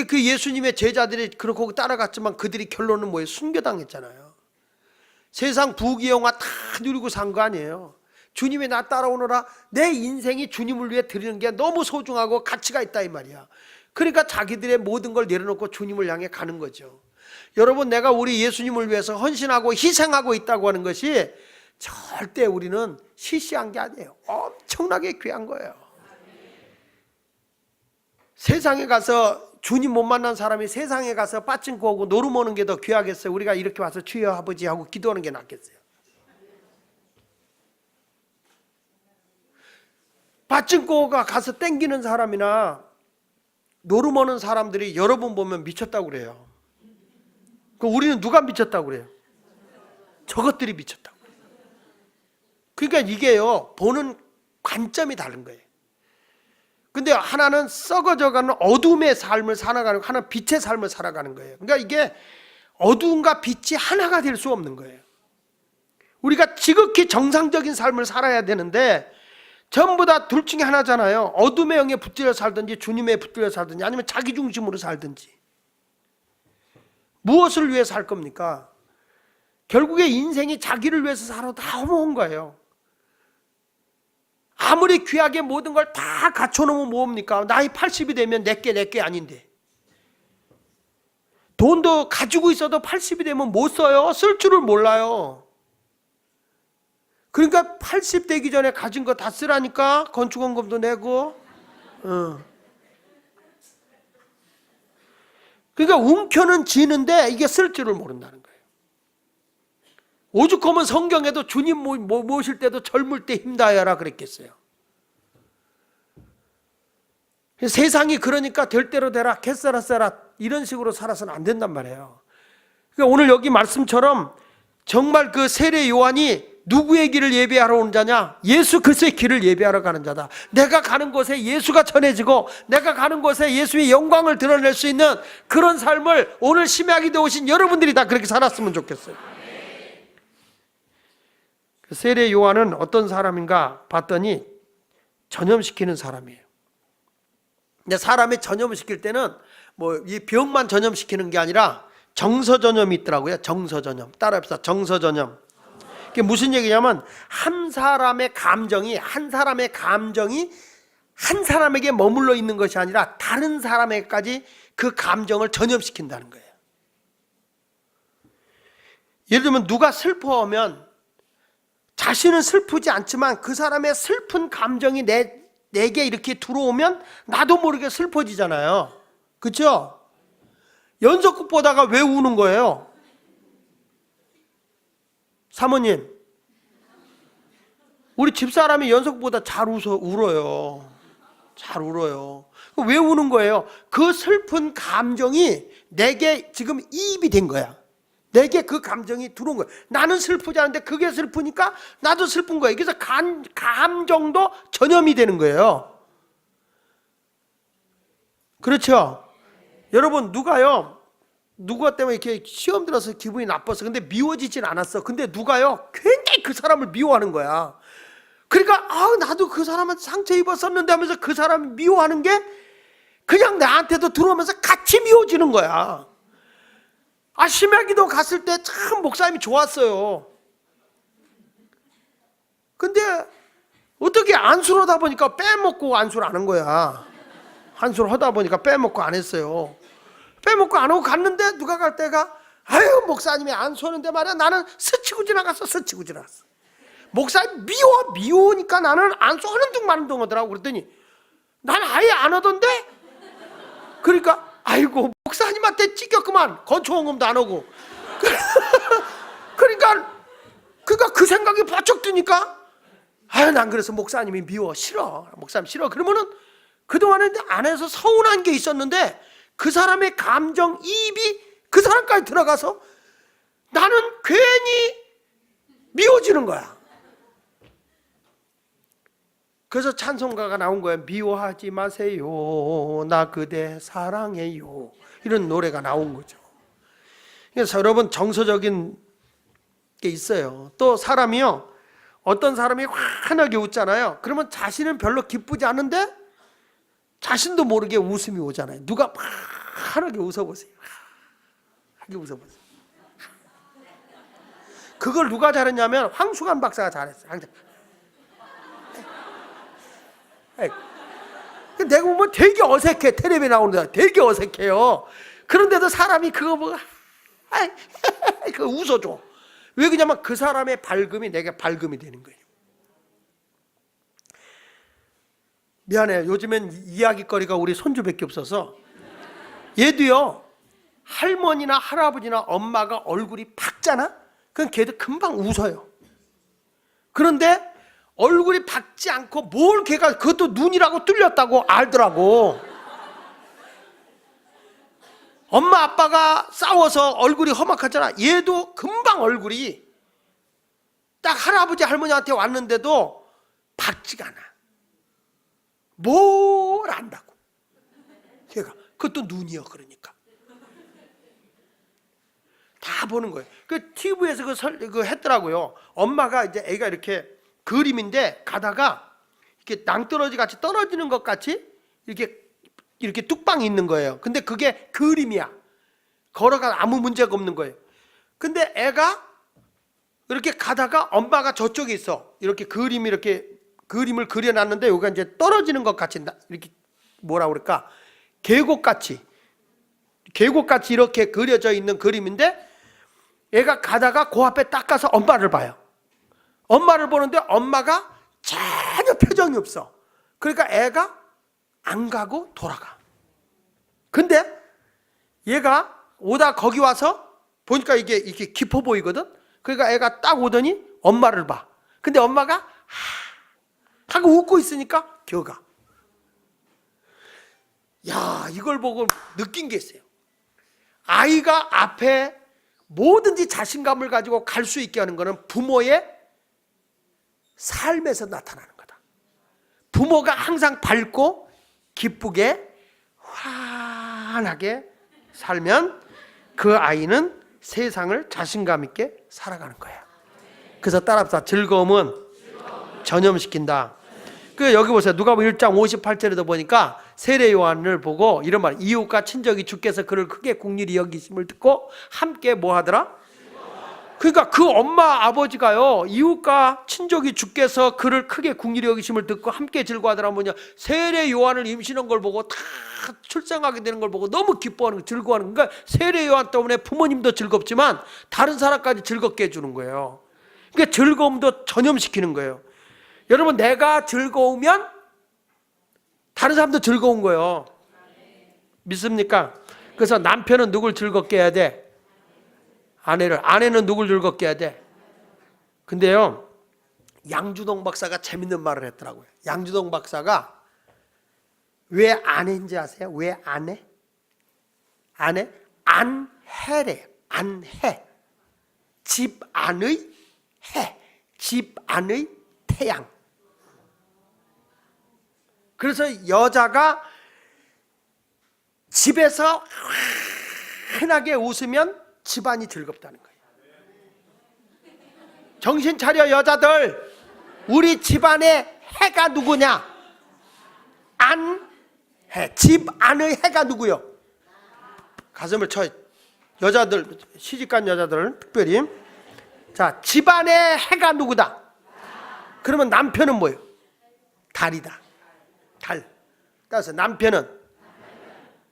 그 예수님의 제자들이 그렇게 따라갔지만 그들이 결론은 뭐예요? 순교당했잖아요. 세상 부귀영화 다 누리고 산 거 아니에요. 주님이 나 따라오너라. 내 인생이 주님을 위해 드리는 게 너무 소중하고 가치가 있다 이 말이야. 그러니까 자기들의 모든 걸 내려놓고 주님을 향해 가는 거죠. 여러분 내가 우리 예수님을 위해서 헌신하고 희생하고 있다고 하는 것이 절대 우리는 시시한 게 아니에요. 엄청나게 귀한 거예요. 세상에 가서 주님 못 만난 사람이 세상에 가서 빠찡코 하고 노름 오는 게 더 귀하겠어요? 우리가 이렇게 와서 주여 아버지 하고 기도하는 게 낫겠어요? 빠찡코가 가서 땡기는 사람이나 노름 오는 사람들이 여러분 보면 미쳤다고 그래요. 우리는 누가 미쳤다고 그래요? 저것들이 미쳤다고 그래요. 그러니까 이게요 보는 관점이 다른 거예요. 근데 하나는 썩어져가는 어둠의 삶을 살아가는 거고 하나는 빛의 삶을 살아가는 거예요. 그러니까 이게 어둠과 빛이 하나가 될 수 없는 거예요. 우리가 지극히 정상적인 삶을 살아야 되는데 전부 다 둘 중에 하나잖아요. 어둠의 영에 붙들려 살든지 주님의 붙들려 살든지 아니면 자기 중심으로 살든지. 무엇을 위해 살 겁니까? 결국에 인생이 자기를 위해서 살아도 다 허무한 거예요. 아무리 귀하게 모든 걸 다 갖춰놓으면 뭡니까? 나이 80이 되면 내게 아닌데. 돈도 가지고 있어도 80이 되면 못 써요. 쓸 줄을 몰라요. 그러니까 80 되기 전에 가진 거 다 쓰라니까. 건축원금도 내고. 그러니까 움켜는 지는데 이게 쓸 줄을 모른다는 거예요. 오죽하면 성경에도 주님 모실 때도 젊을 때 힘다하여라 그랬겠어요. 세상이 그러니까 될 대로 되라, 개싸라 싸라 이런 식으로 살아서는 안 된단 말이에요. 그러니까 오늘 여기 말씀처럼 정말 그 세례 요한이 누구의 길을 예배하러 온 자냐? 예수 그리스도의 길을 예배하러 가는 자다. 내가 가는 곳에 예수가 전해지고 내가 가는 곳에 예수의 영광을 드러낼 수 있는 그런 삶을 오늘 심야기도에 오신 여러분들이 다 그렇게 살았으면 좋겠어요. 그 세례 요한은 어떤 사람인가 봤더니 전염시키는 사람이에요. 근데 사람이 전염시킬 때는 뭐 이 병만 전염시키는 게 아니라 정서전염이 있더라고요. 정서전염. 따라합시다. 정서전염. 그게 무슨 얘기냐면 한 사람의 감정이 한 사람에게 머물러 있는 것이 아니라 다른 사람에게까지 그 감정을 전염시킨다는 거예요. 예를 들면 누가 슬퍼하면 자신은 슬프지 않지만 그 사람의 슬픈 감정이 내게 이렇게 들어오면 나도 모르게 슬퍼지잖아요. 그렇죠? 연속극 보다가 왜 우는 거예요? 사모님, 우리 집사람이 연속보다 잘 울어요. 잘 울어요. 왜 우는 거예요? 그 슬픈 감정이 내게 지금 이입이 된 거야. 내게 그 감정이 들어온 거야. 나는 슬프지 않은데 그게 슬프니까 나도 슬픈 거예요. 그래서 감정도 전염이 되는 거예요. 그렇죠? 여러분, 누가 때문에 이렇게 시험 들어서 기분이 나빴어. 근데 미워지진 않았어. 근데 누가요? 굉장히 그 사람을 미워하는 거야. 그러니까 나도 그 사람한테 상처 입었었는데 하면서 그 사람이 미워하는 게 그냥 나한테도 들어오면서 같이 미워지는 거야. 심야기도 갔을 때 참 목사님이 좋았어요. 근데 어떻게 안수를 하다 보니까 빼먹고 안수를 안 한 거야. 안수를 하다 보니까 빼먹고 안 했어요. 빼먹고 안 하고 갔는데 누가 갈 때가 목사님이 안수하는데 말이야 나는 스치고 지나갔어. 목사님 미워니까 나는 안수하는 둥 마는 둥 하더라고. 그랬더니 난 아예 안 하던데? 그러니까 목사님한테 찢겼구만. 건축원금도 안 오고. 그러니까 그 생각이 바짝 드니까 난 그래서 목사님이 미워 싫어. 목사님 싫어. 그러면은 그동안에 안에서 서운한 게 있었는데 그 사람의 감정 이입이 그 사람까지 들어가서 나는 괜히 미워지는 거야. 그래서 찬송가가 나온 거예요. 미워하지 마세요. 나 그대 사랑해요. 이런 노래가 나온 거죠. 그래서 여러분 정서적인 게 있어요. 또 사람이요. 어떤 사람이 환하게 웃잖아요. 그러면 자신은 별로 기쁘지 않은데 자신도 모르게 웃음이 오잖아요. 누가 환하게 웃어보세요. 하게 웃어보세요. 그걸 누가 잘했냐면 황수관 박사가 잘했어요. 항상. 내가 보면 되게 어색해. 텔레비에 나오는데 되게 어색해요. 그런데도 사람이 그거 보고 그거 웃어줘. 왜 그러냐면 그 사람의 밝음이 내게 밝음이 되는 거예요. 미안해요. 요즘엔 이야기거리가 우리 손주밖에 없어서 얘도요. 할머니나 할아버지나 엄마가 얼굴이 밝잖아? 그럼 걔도 금방 웃어요. 그런데 얼굴이 밝지 않고 뭘 걔가 그것도 눈이라고 뚫렸다고 알더라고. 엄마 아빠가 싸워서 얼굴이 험악하잖아. 얘도 금방 얼굴이 딱 할아버지 할머니한테 왔는데도 밝지가 않아. 뭘 안다고. 걔가 그것도 눈이요. 그러니까 다 보는 거예요. 그 TV에서 그 했더라고요. 엄마가 이제 애가 이렇게 그림인데 가다가 이렇게 낭떠러지 같이 떨어지는 것 같이 이렇게 뚝방이 있는 거예요. 근데 그게 그림이야. 걸어가 아무 문제가 없는 거예요. 근데 애가 이렇게 가다가 엄마가 저쪽에 있어. 이렇게 그림을 그려놨는데 여기가 이제 떨어지는 것 같이 이렇게 뭐라 그럴까? 계곡같이 이렇게 그려져 있는 그림인데 애가 가다가 그 앞에 딱 가서 엄마를 봐요. 엄마를 보는데 엄마가 전혀 표정이 없어. 그러니까 애가 안 가고 돌아가. 근데 얘가 오다 거기 와서 보니까 이게 이렇게 깊어 보이거든. 그러니까 애가 딱 오더니 엄마를 봐. 근데 엄마가 하고 웃고 있으니까 겨가. 야, 이걸 보고 느낀 게 있어요. 아이가 앞에 뭐든지 자신감을 가지고 갈 수 있게 하는 것은 부모의 삶에서 나타나는 거다. 부모가 항상 밝고 기쁘게 환하게 살면 그 아이는 세상을 자신감 있게 살아가는 거야. 그래서 따라합시다. 즐거움은 전염시킨다. 그 여기 보세요. 누가복음 1장 58절에도 보니까 세례 요한을 보고 이런 말, 이웃과 친족이 주께서 그를 크게 긍휼히 여기심을 듣고 함께 뭐 하더라? 그러니까 그 엄마 아버지가요, 이웃과 친족이 주께서 그를 크게 긍휼히 여기심을 듣고 함께 즐거워하더라. 뭐냐, 세례 요한을 임신한 걸 보고 다 출생하게 되는 걸 보고 너무 기뻐하는 거, 즐거워하는 거. 그러니까 세례 요한 때문에 부모님도 즐겁지만 다른 사람까지 즐겁게 해주는 거예요. 그러니까 즐거움도 전염시키는 거예요. 여러분, 내가 즐거우면 다른 사람도 즐거운 거예요. 믿습니까? 그래서 남편은 누굴 즐겁게 해야 돼? 아내는 누굴 즐겁게 해야 돼? 근데요, 양주동 박사가 재밌는 말을 했더라고요. 양주동 박사가 왜 아내인지 아세요? 왜 아내? 안해래. 안해. 집 안의 해. 집 안의 태양. 그래서 여자가 집에서 환하게 웃으면 집안이 즐겁다는 거예요. 정신 차려 여자들. 우리 집안의 해가 누구냐? 안해. 집 안의 해가 누구요? 가슴을 쳐. 여자들, 시집간 여자들은 특별히. 자, 집안의 해가 누구다? 그러면 남편은 뭐예요? 달이다. 달. 따라서 남편은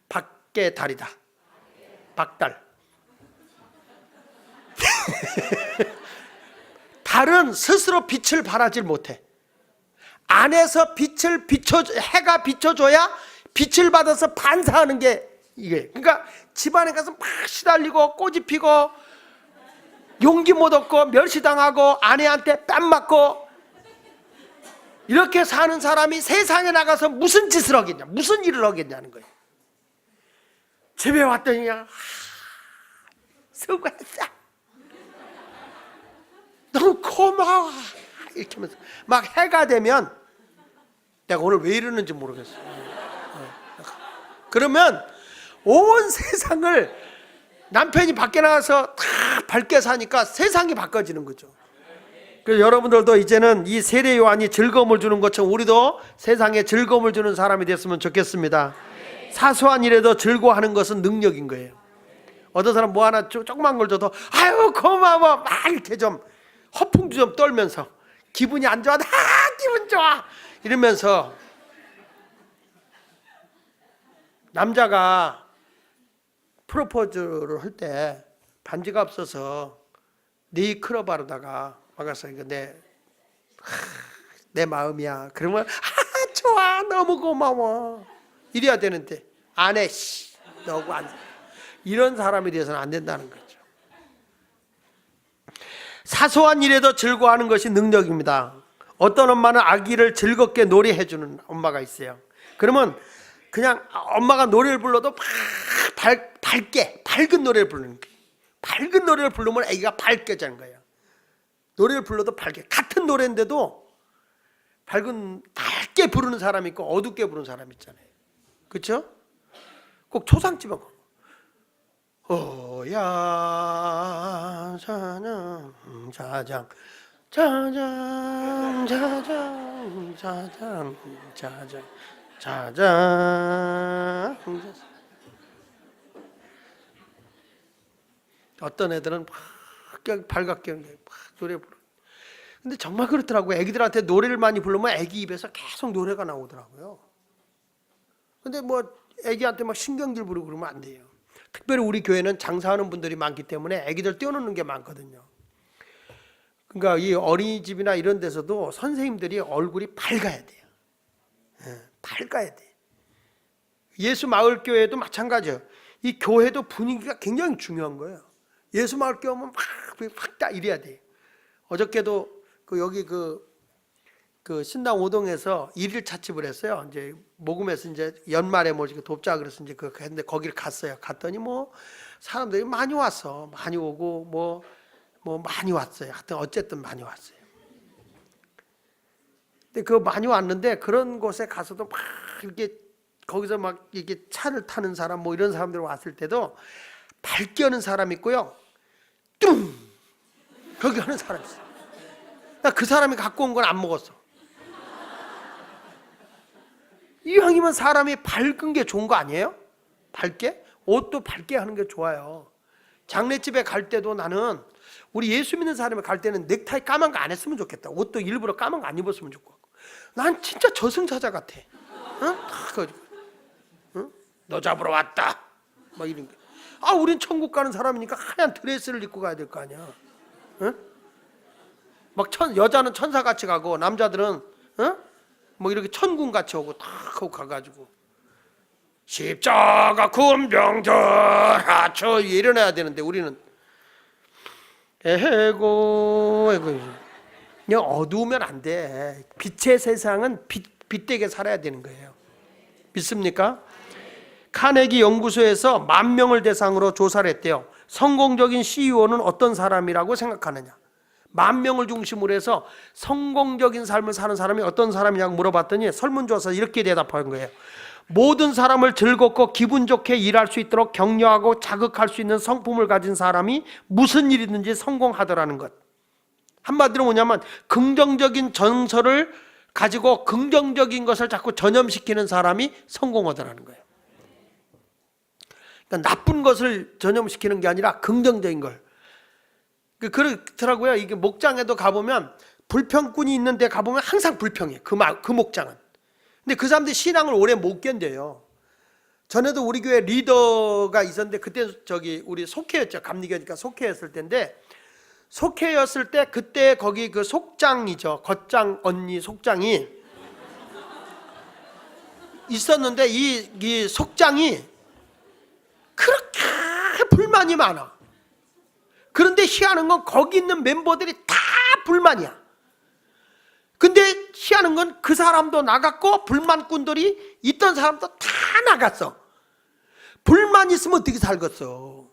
밖의 달이다. 박달. 달은 스스로 빛을 발하지 못해. 안에서 해가 비춰줘야 빛을 받아서 반사하는 게 이게. 그러니까 집안에 가서 막 시달리고 꼬집 피고 용기 못 얻고 멸시당하고 아내한테 뺨 맞고 이렇게 사는 사람이 세상에 나가서 무슨 짓을 하겠냐, 무슨 일을 하겠냐는 거예요. 집에 왔더니 그냥 수고했어, 너무 고마워 이렇게 하면서 막 해가 되면 내가 오늘 왜 이러는지 모르겠어. 그러면 온 세상을 남편이 밖에 나가서 다 밝게 사니까 세상이 바꿔지는 거죠. 그래서 여러분들도 이제는 이 세례 요한이 즐거움을 주는 것처럼 우리도 세상에 즐거움을 주는 사람이 됐으면 좋겠습니다. 사소한 일에도 즐거워하는 것은 능력인 거예요. 어떤 사람 뭐 하나 조그만 걸 줘도 아유 고마워 막 이렇게 좀 허풍 좀 떨면서 기분이 안 좋아, 기분 좋아 이러면서. 남자가 프로포즈를 할 때 반지가 없어서 네이클럽 바르다가 막았어. 이거 내 마음이야. 그러면 좋아, 너무 고마워 이래야 되는데 안 해. 너고 안 해. 이런 사람이 돼서는 안 된다는 거죠. 사소한 일에도 즐거워하는 것이 능력입니다. 어떤 엄마는 아기를 즐겁게 노래해주는 엄마가 있어요. 그러면 그냥 엄마가 노래를 불러도 밝게 밝은 노래를 부르는 거예요. 밝은 노래를 부르면 아기가 밝게지는 거예요. 노래를 불러도 밝게, 같은 노래인데도 밝게 부르는 사람이 있고 어둡게 부르는 사람이 있잖아요. 그렇죠? 꼭 초상집에 오야 자장 자장 자장 자장 자장 자장 자장. 어떤 애들은 막 발각게 막 노래 부르. 근데 정말 그렇더라고요. 애기들한테 노래를 많이 부르면 애기 입에서 계속 노래가 나오더라고요. 근데 뭐 애기한테 막 신경질 부리고 그러면 안 돼요. 특별히 우리 교회는 장사하는 분들이 많기 때문에 애기들 떼어놓는 게 많거든요. 그러니까 이 어린이집이나 이런 데서도 선생님들이 얼굴이 밝아야 돼요. 밝아야 돼. 예수마을교회도 마찬가지예요. 이 교회도 분위기가 굉장히 중요한 거예요. 예수마을교회 오면 확 다 이래야 돼요. 어저께도 여기 신당 5동에서 일일 차집을 했어요. 이제 모금에서 이제 연말에 뭐지 돕자 그래서 이제 근데 거기를 갔어요. 갔더니 뭐 사람들이 많이 왔어. 많이 오고 뭐 많이 왔어요. 하여튼 어쨌든 많이 왔어요. 근데 많이 왔는데 그런 곳에 가서도 막 이렇게 거기서 막 이렇게 차를 타는 사람 뭐 이런 사람들 왔을 때도 밝게 하는 사람 있고요. 뚱! 거기 하는 사람 있어. 나 그 사람이 갖고 온 건 안 먹었어. 이왕이면 사람이 밝은 게 좋은 거 아니에요? 밝게? 옷도 밝게 하는 게 좋아요. 장례집에 갈 때도 나는 우리 예수 믿는 사람이 갈 때는 넥타이 까만 거 안 했으면 좋겠다. 옷도 일부러 까만 거 안 입었으면 좋겠고. 난 진짜 저승사자 같아. 응? 응? 너 잡으러 왔다. 막 이런 게. 우린 천국 가는 사람이니까 하얀 드레스를 입고 가야 될 거 아니야. 응? 막 여자는 천사같이 가고 남자들은 뭐 이렇게 천군같이 오고 탁 하고 가가지고 십자가 군병들 하쳐 일어나야 되는데 우리는 에고 그냥 어두우면 안 돼. 빛의 세상은 빛되게 살아야 되는 거예요. 믿습니까? 카네기 연구소에서 10,000명을 대상으로 조사를 했대요. 성공적인 CEO는 어떤 사람이라고 생각하느냐. 10,000명을 중심으로 해서 성공적인 삶을 사는 사람이 어떤 사람이냐고 물어봤더니 설문조사 이렇게 대답한 거예요. 모든 사람을 즐겁고 기분 좋게 일할 수 있도록 격려하고 자극할 수 있는 성품을 가진 사람이 무슨 일이든지 성공하더라는 것. 한마디로 뭐냐면 긍정적인 정서를 가지고 긍정적인 것을 자꾸 전염시키는 사람이 성공하더라는 거예요. 그러니까 나쁜 것을 전염시키는 게 아니라 긍정적인 걸. 그렇더라고요. 이게 목장에도 가보면 불평꾼이 있는데 가보면 항상 불평해. 그 목장은. 근데 그 사람들이 신앙을 오래 못 견뎌요. 전에도 우리 교회 리더가 있었는데 그때 우리 속회였죠. 감리교니까 속회였을 때인데 속회였을 때 그때 거기 그 속장이죠. 겉장 언니 속장이 있었는데 이 속장이 그렇게 불만이 많아. 그런데 희한한 건 거기 있는 멤버들이 다 불만이야. 근데 희한한 건 그 사람도 나갔고 불만꾼들이 있던 사람도 다 나갔어. 불만 있으면 어떻게 살겠어?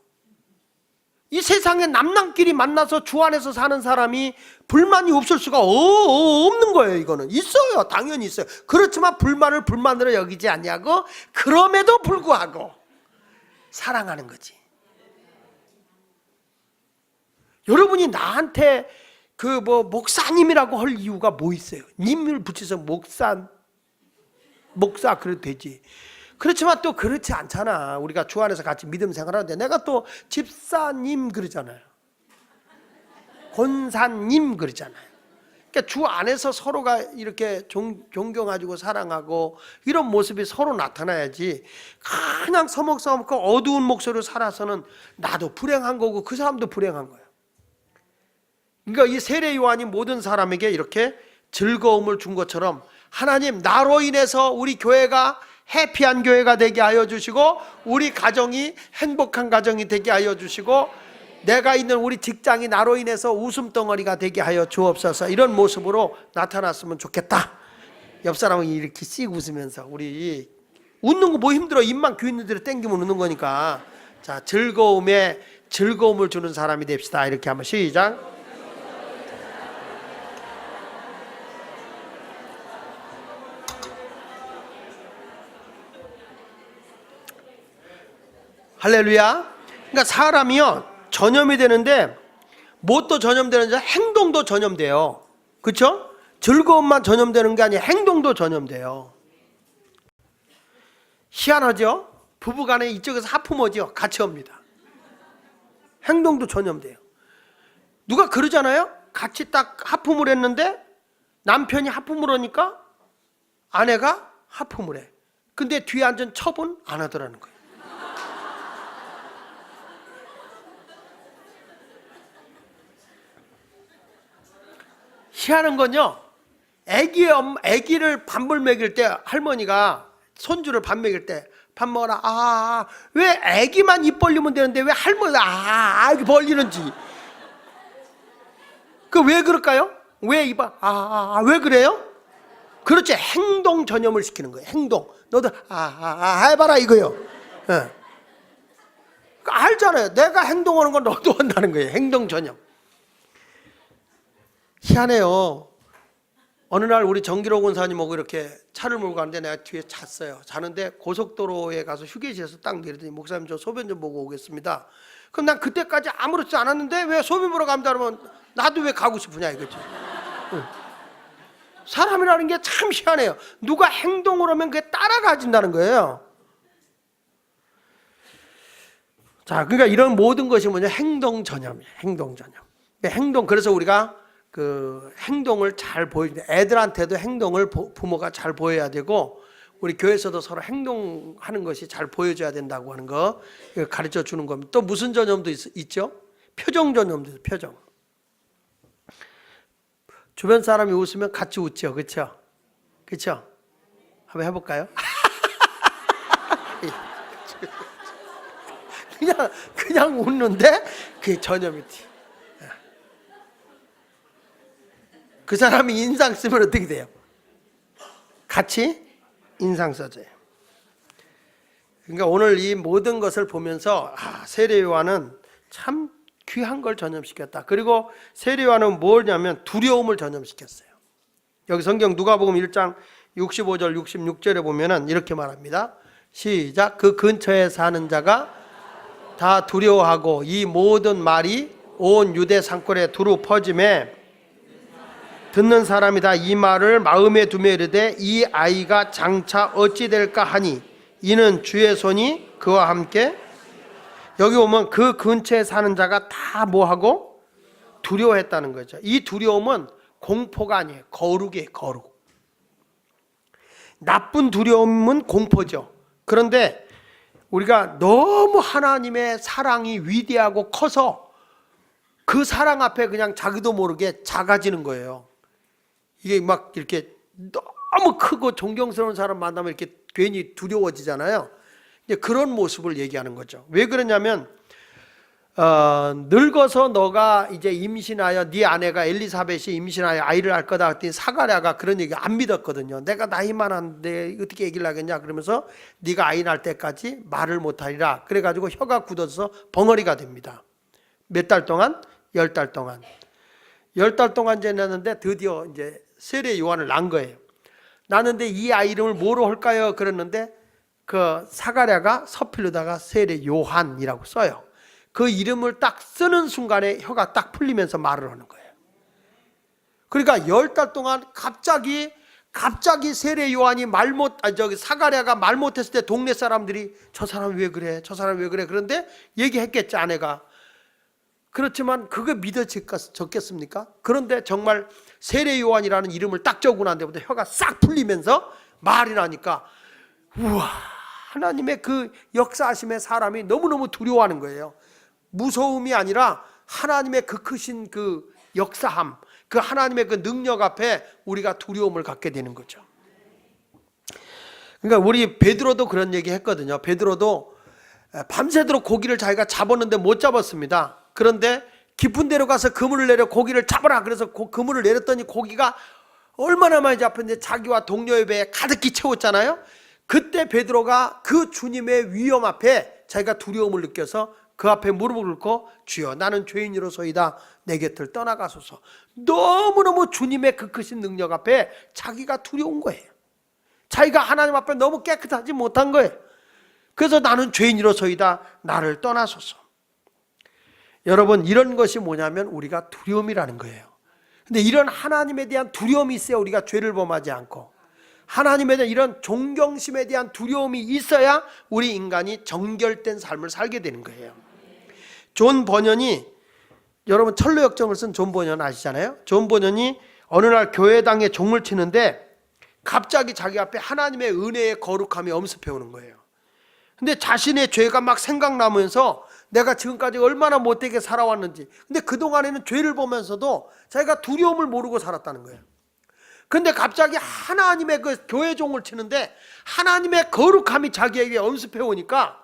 이 세상에 남남끼리 만나서 주 안에서 사는 사람이 불만이 없을 수가 없는 거예요. 이거는 있어요. 당연히 있어요. 그렇지만 불만을 불만으로 여기지 않냐고 그럼에도 불구하고 사랑하는 거지. 여러분이 나한테 목사님이라고 할 이유가 뭐 있어요? 님을 붙여서 목사 그래도 되지. 그렇지만 또 그렇지 않잖아. 우리가 주 안에서 같이 믿음 생활하는데 내가 또 집사님 그러잖아요. 권사님 그러잖아요. 그러니까 주 안에서 서로가 이렇게 존경하고 사랑하고 이런 모습이 서로 나타나야지 그냥 서먹서먹고 어두운 목소리로 살아서는 나도 불행한 거고 그 사람도 불행한 거야. 그러니까 이 세례 요한이 모든 사람에게 이렇게 즐거움을 준 것처럼 하나님 나로 인해서 우리 교회가 해피한 교회가 되게 하여 주시고 우리 가정이 행복한 가정이 되게 하여 주시고 내가 있는 우리 직장이 나로 인해서 웃음덩어리가 되게 하여 주옵소서. 이런 모습으로 나타났으면 좋겠다. 옆 사람은 이렇게 씩 웃으면서 우리 웃는 거 뭐 힘들어. 입만 귀 있는 대로 땡기면 웃는 거니까. 자, 즐거움에 즐거움을 주는 사람이 됩시다. 이렇게 한번 시작. 할렐루야. 그러니까 사람이요 전염이 되는데 무엇도 전염되는지 행동도 전염돼요. 그렇죠? 즐거움만 전염되는 게 아니라 행동도 전염돼요. 희한하죠? 부부간에 이쪽에서 하품하죠. 같이 옵니다. 행동도 전염돼요. 누가 그러잖아요. 같이 딱 하품을 했는데 남편이 하품을 하니까 아내가 하품을 해. 근데 뒤에 앉은 첩은 안 하더라는 거예요. 희한한 건요, 애기를 밥을 먹일 때 할머니가 손주를 밥 먹일 때 밥 먹어라. 왜 애기만 입 벌리면 되는데 왜 할머니가 이렇게 벌리는지. 그 왜 그럴까요? 왜 입어? 왜 그래요? 그렇지. 행동 전염을 시키는 거예요. 행동. 너도 해봐라 이거요. 네. 알잖아요. 내가 행동하는 건 너도 한다는 거예요. 행동 전염. 희한해요. 어느 날 우리 정기로 권사님하고 이렇게 차를 몰고 가는데 내가 뒤에 잤어요. 자는데 고속도로에 가서 휴게실에서 딱 내리더니 목사님 저 소변 좀 보고 오겠습니다. 그럼 난 그때까지 아무렇지 않았는데 왜 소변 보러 갑니다 그러면 나도 왜 가고 싶으냐 이거지. 사람이라는 게 참 희한해요. 누가 행동을 하면 그게 따라가진다는 거예요. 자, 그러니까 이런 모든 것이 뭐냐? 행동 전염이에요. 행동 전염. 그래서 우리가 그 행동을 잘 애들한테도 행동을 부모가 잘 보여야 되고 우리 교회에서도 서로 행동하는 것이 잘 보여줘야 된다고 하는 거 가르쳐 주는 겁니다. 또 무슨 전염도 있죠? 표정 전염도 있어요. 표정. 주변 사람이 웃으면 같이 웃죠. 그렇죠? 그렇죠? 한번 해볼까요? 그냥 웃는데 그게 전염이지. 그 사람이 인상 쓰면 어떻게 돼요? 같이 인상 써져요. 그러니까 오늘 이 모든 것을 보면서 세례 요한은 참 귀한 걸 전염시켰다. 그리고 세례 요한은 뭐냐면 두려움을 전염시켰어요. 여기 성경 누가복음 1장 65절 66절에 보면은 이렇게 말합니다. 시작. 그 근처에 사는 자가 다 두려워하고 이 모든 말이 온 유대 산골에 두루 퍼짐에 듣는 사람이 다 이 말을 마음에 두며 이르되 이 아이가 장차 어찌 될까 하니 이는 주의 손이 그와 함께. 여기 오면 그 근처에 사는 자가 다 뭐하고? 두려워했다는 거죠. 이 두려움은 공포가 아니에요. 거룩이에요. 거룩. 나쁜 두려움은 공포죠. 그런데 우리가 너무 하나님의 사랑이 위대하고 커서 그 사랑 앞에 그냥 자기도 모르게 작아지는 거예요. 이게 막 이렇게 너무 크고 존경스러운 사람 만나면 이렇게 괜히 두려워지잖아요. 이제 그런 모습을 얘기하는 거죠. 왜 그러냐면 늙어서 너가 이제 임신하여 네 아내가 엘리사벳이 임신하여 아이를 낳을 거다 했더니 사가랴가 그런 얘기 안 믿었거든요. 내가 나이 많았는데 어떻게 아기를 낳겠냐 그러면서 네가 아이 낳을 때까지 말을 못하리라. 그래가지고 혀가 굳어서 벙어리가 됩니다. 몇 달 동안? 10달 동안. 10달 동안 지냈는데 드디어 이제 세례 요한을 낳은 거예요. 낳는데 이 아이 이름을 뭐로 할까요? 그랬는데 그 사가랴가 서필로다가 세례 요한이라고 써요. 그 이름을 딱 쓰는 순간에 혀가 딱 풀리면서 말을 하는 거예요. 그러니까 10달 동안 갑자기 세례 요한이 사가랴가 말 못했을 때 동네 사람들이 저 사람이 왜 그래? 저 사람이 왜 그래? 그런데 얘기했겠지 아내가. 그렇지만 그게 믿어졌겠습니까? 그런데 정말 세례 요한이라는 이름을 딱 적고 난 데부터 혀가 싹 풀리면서 말이 나니까 우와, 하나님의 그 역사하심의 사람이 너무너무 두려워하는 거예요. 무서움이 아니라 하나님의 그 크신 그 역사함, 그 하나님의 그 능력 앞에 우리가 두려움을 갖게 되는 거죠. 그러니까 우리 베드로도 그런 얘기 했거든요. 베드로도 밤새도록 고기를 자기가 잡았는데 못 잡았습니다. 그런데 깊은 데로 가서 그물을 내려 고기를 잡아라. 그래서 그물을 내렸더니 고기가 얼마나 많이 잡혔는데 자기와 동료의 배에 가득히 채웠잖아요. 그때 베드로가 그 주님의 위엄 앞에 자기가 두려움을 느껴서 그 앞에 무릎을 꿇고 주여 나는 죄인으로소이다 내 곁을 떠나가소서. 너무너무 주님의 그 크신 능력 앞에 자기가 두려운 거예요. 자기가 하나님 앞에 너무 깨끗하지 못한 거예요. 그래서 나는 죄인으로소이다 나를 떠나소서. 여러분 이런 것이 뭐냐면 우리가 두려움이라는 거예요. 근데 이런 하나님에 대한 두려움이 있어야 우리가 죄를 범하지 않고 하나님에 대한 이런 존경심에 대한 두려움이 있어야 우리 인간이 정결된 삶을 살게 되는 거예요. 존 버년이, 여러분 철로역정을 쓴 존 버년 아시잖아요. 존 버년이 어느 날 교회당에 종을 치는데 갑자기 자기 앞에 하나님의 은혜의 거룩함이 엄습해 오는 거예요. 근데 자신의 죄가 막 생각나면서 내가 지금까지 얼마나 못되게 살아왔는지, 근데 그동안에는 죄를 보면서도 자기가 두려움을 모르고 살았다는 거예요. 근데 갑자기 하나님의 그 교회 종을 치는데 하나님의 거룩함이 자기에게 엄습해 오니까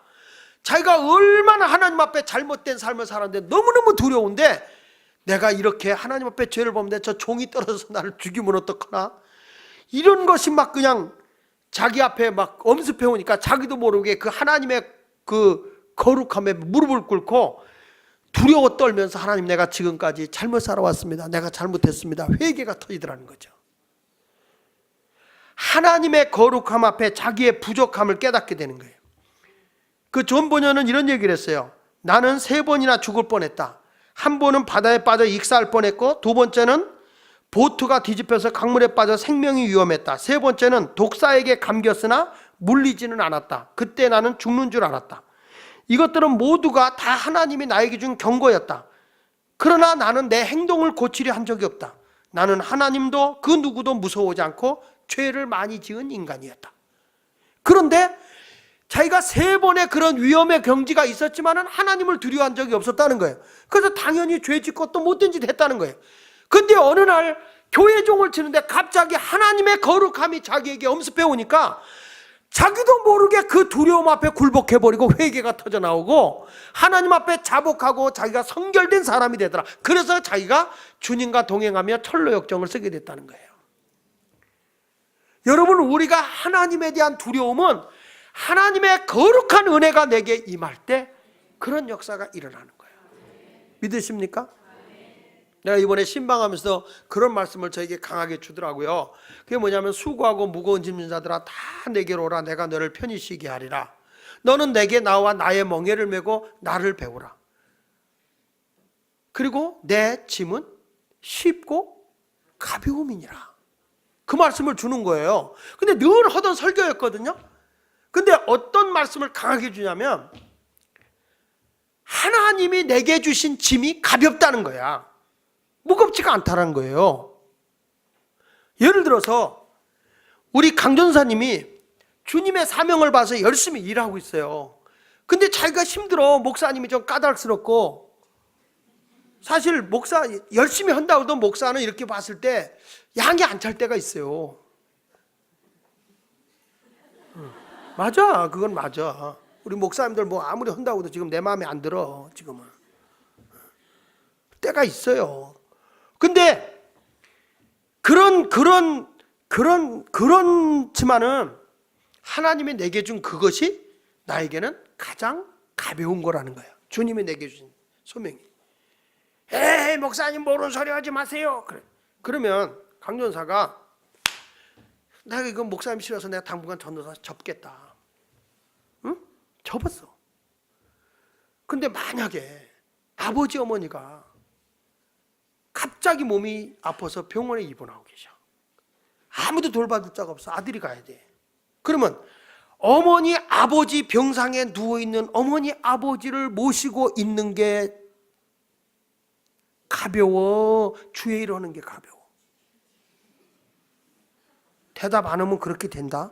자기가 얼마나 하나님 앞에 잘못된 삶을 살았는데 너무너무 두려운데, 내가 이렇게 하나님 앞에 죄를 보는데 저 종이 떨어져서 나를 죽이면 어떡하나, 이런 것이 막 그냥 자기 앞에 막 엄습해 오니까 자기도 모르게 그 하나님의 그 거룩함에 무릎을 꿇고 두려워 떨면서, 하나님 내가 지금까지 잘못 살아왔습니다, 내가 잘못했습니다, 회개가 터지더라는 거죠. 하나님의 거룩함 앞에 자기의 부족함을 깨닫게 되는 거예요. 그 존 버년은 이런 얘기를 했어요. 나는 3번이나 죽을 뻔했다. 한 번은 바다에 빠져 익사할 뻔했고, 2번째는 보트가 뒤집혀서 강물에 빠져 생명이 위험했다. 3번째는 독사에게 감겼으나 물리지는 않았다. 그때 나는 죽는 줄 알았다. 이것들은 모두가 다 하나님이 나에게 준 경고였다. 그러나 나는 내 행동을 고치려 한 적이 없다. 나는 하나님도 그 누구도 무서워하지 않고 죄를 많이 지은 인간이었다. 그런데 자기가 3번의 그런 위험의 경지가 있었지만은 하나님을 두려워한 적이 없었다는 거예요. 그래서 당연히 죄 짓고 또 못된 짓 했다는 거예요. 근데 어느 날 교회 종을 치는데 갑자기 하나님의 거룩함이 자기에게 엄습해 오니까 자기도 모르게 그 두려움 앞에 굴복해버리고 회개가 터져 나오고 하나님 앞에 자복하고 자기가 성결된 사람이 되더라. 그래서 자기가 주님과 동행하며 철로역정을 쓰게 됐다는 거예요. 여러분, 우리가 하나님에 대한 두려움은 하나님의 거룩한 은혜가 내게 임할 때 그런 역사가 일어나는 거예요. 믿으십니까? 내가 이번에 신방하면서 그런 말씀을 저에게 강하게 주더라고요. 그게 뭐냐면, 수고하고 무거운 짐진 자들아 다 내게로 오라. 내가 너를 편히 쉬게 하리라. 너는 내게 나와 나의 멍에를 메고 나를 배우라. 그리고 내 짐은 쉽고 가벼움이니라. 그 말씀을 주는 거예요. 근데 늘 하던 설교였거든요. 근데 어떤 말씀을 강하게 주냐면, 하나님이 내게 주신 짐이 가볍다는 거야. 무겁지가 않다는 거예요. 예를 들어서 우리 강 전사님이 주님의 사명을 봐서 열심히 일하고 있어요. 근데 자기가 힘들어. 목사님이 좀 까다롭고, 사실 목사 열심히 한다고 해도 목사는 이렇게 봤을 때 양이 안 찰 때가 있어요. 맞아, 그건 맞아. 우리 목사님들 뭐 아무리 한다고 해도 지금 내 마음에 안 들어. 지금은 때가 있어요. 근데 그렇지만은 하나님이 내게 준 그것이 나에게는 가장 가벼운 거라는 거예요. 주님이 내게 주신 소명이. 에이, 목사님 모르는 소리 하지 마세요. 그러면 강전사가, 내가 이거 목사님 싫어서 내가 당분간 전도사 접겠다. 응? 접었어. 근데 만약에 아버지 어머니가 갑자기 몸이 아파서 병원에 입원하고 계셔. 아무도 돌봐줄 자가 없어. 아들이 가야 돼. 그러면 어머니 아버지 병상에 누워있는 어머니 아버지를 모시고 있는 게 가벼워, 주의 일 하는 게 가벼워? 대답 안 하면 그렇게 된다?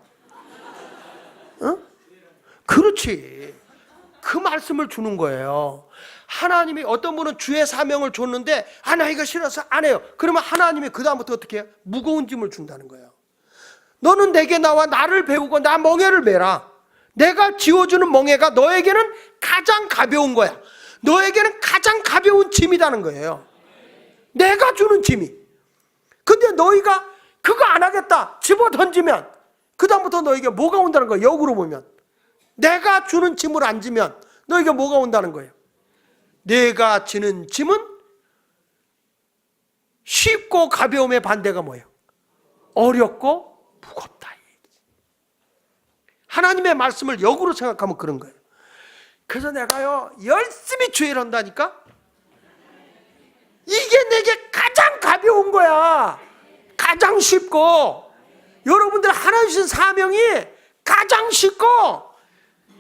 어? 그렇지. 그 말씀을 주는 거예요. 하나님이, 어떤 분은 주의 사명을 줬는데 나 이거 싫어서 안 해요. 그러면 하나님이 그 다음부터 어떻게 해요? 무거운 짐을 준다는 거예요. 너는 내게 나와 나를 배우고 나 멍에를 메라. 내가 지워주는 멍에가 너에게는 가장 가벼운 거야. 너에게는 가장 가벼운 짐이라는 거예요. 내가 주는 짐이. 근데 너희가 그거 안 하겠다 집어 던지면 그 다음부터 너에게 뭐가 온다는 거예요. 역으로 보면 내가 주는 짐을 안 지면 너에게 뭐가 온다는 거예요. 내가 지는 짐은 쉽고 가벼움의 반대가 뭐예요? 어렵고 무겁다. 하나님의 말씀을 역으로 생각하면 그런 거예요. 그래서 내가요 열심히 주의를 한다니까. 이게 내게 가장 가벼운 거야. 가장 쉽고. 여러분들 하나님 주신 사명이 가장 쉽고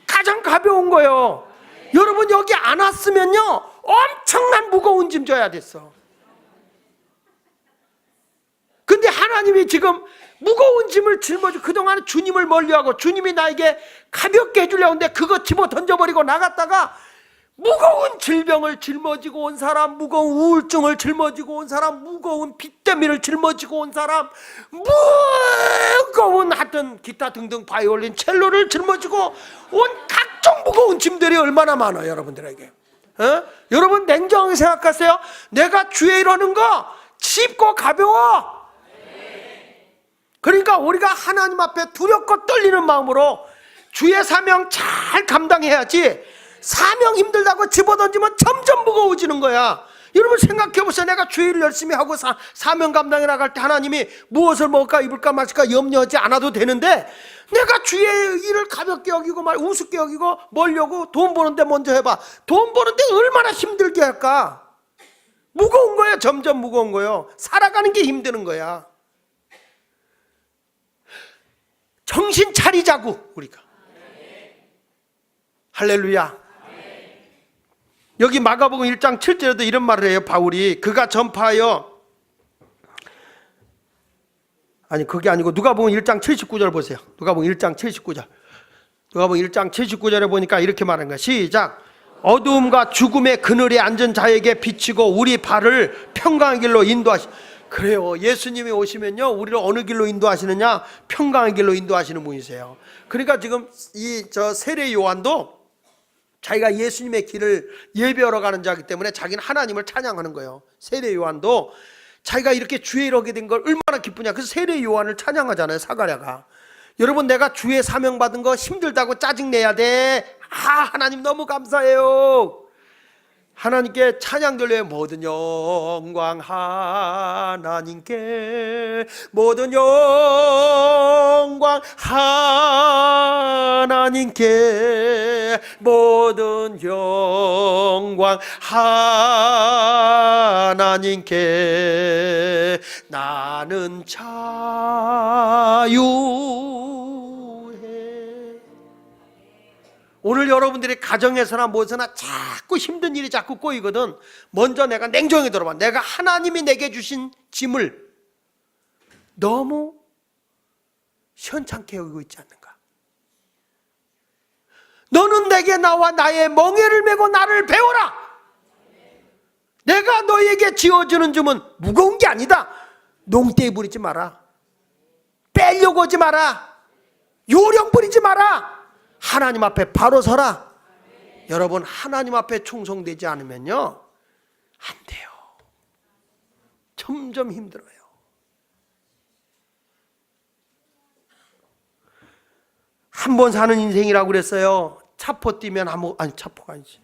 가장 가벼운 거예요. 여러분 여기 안 왔으면요 엄청난 무거운 짐 져야 됐어. 근데 하나님이 지금 무거운 짐을 짊어지고 그동안 주님을 멀리하고 주님이 나에게 가볍게 해주려고 했는데 그거 집어 던져버리고 나갔다가 무거운 질병을 짊어지고 온 사람, 무거운 우울증을 짊어지고 온 사람, 무거운 빚더미를 짊어지고 온 사람, 무거운 하여튼 기타 등등 바이올린, 첼로를 짊어지고 온 각종 무거운 짐들이 얼마나 많아요, 여러분들에게. 여러분 냉정하게 생각하세요. 내가 주의 이러는 거 쉽고 가벼워. 그러니까 우리가 하나님 앞에 두렵고 떨리는 마음으로 주의 사명 잘 감당해야지, 사명 힘들다고 집어던지면 점점 무거워지는 거야. 여러분 생각해보세요. 내가 주의 일을 열심히 하고 사명 감당해 나갈 때 하나님이 무엇을 먹을까 입을까 마실까 염려하지 않아도 되는데, 내가 주의 일을 가볍게 여기고 우습게 여기고 멀려고 돈 버는데 먼저 해봐. 돈 버는데 얼마나 힘들게 할까? 무거운 거야. 점점 무거운 거예요. 살아가는 게 힘드는 거야. 정신 차리자고 우리가. 할렐루야. 여기 마가복음 1장 7절에도 이런 말을 해요. 바울이 그가 전파하여, 아니 그게 아니고 누가복음 1장 79절 보세요. 누가복음 1장 79절. 누가복음 1장 79절에 보니까 이렇게 말하는 거야. 시작. 어두움과 죽음의 그늘에 앉은 자에게 비치고 우리 발을 평강의 길로 인도하시. 그래요. 예수님이 오시면요, 우리를 어느 길로 인도하시느냐? 평강의 길로 인도하시는 분이세요. 그러니까 지금 저 세례 요한도 자기가 예수님의 길을 예배하러 가는 자이기 때문에 자기는 하나님을 찬양하는 거예요. 세례 요한도 자기가 이렇게 주의 일을 하게 된 걸 얼마나 기쁘냐. 그래서 세례 요한을 찬양하잖아요, 사가랴가. 여러분 내가 주의 사명 받은 거 힘들다고 짜증내야 돼? 하나님 너무 감사해요. 하나님께 찬양 돌려요. 모든 영광 하나님께, 모든 영광 하나님께, 모든 영광 하나님께, 나는 자유해. 오늘 여러분들이 가정에서나 무엇에나 자꾸 힘든 일이 자꾸 꼬이거든. 먼저 내가 냉정히 들어봐. 내가 하나님이 내게 주신 짐을 너무 시원찮게 여기고 있지 않는가? 너는 내게 나와 나의 멍에를 메고 나를 배워라. 내가 너에게 지어주는 짐은 무거운 게 아니다. 농떼 부리지 마라. 빼려고 하지 마라. 요령 부리지 마라. 하나님 앞에 바로 서라. 여러분 하나님 앞에 충성되지 않으면요 안 돼요. 점점 힘들어요. 한 번 사는 인생이라고 그랬어요. 차포 뛰면 차포가 아니지.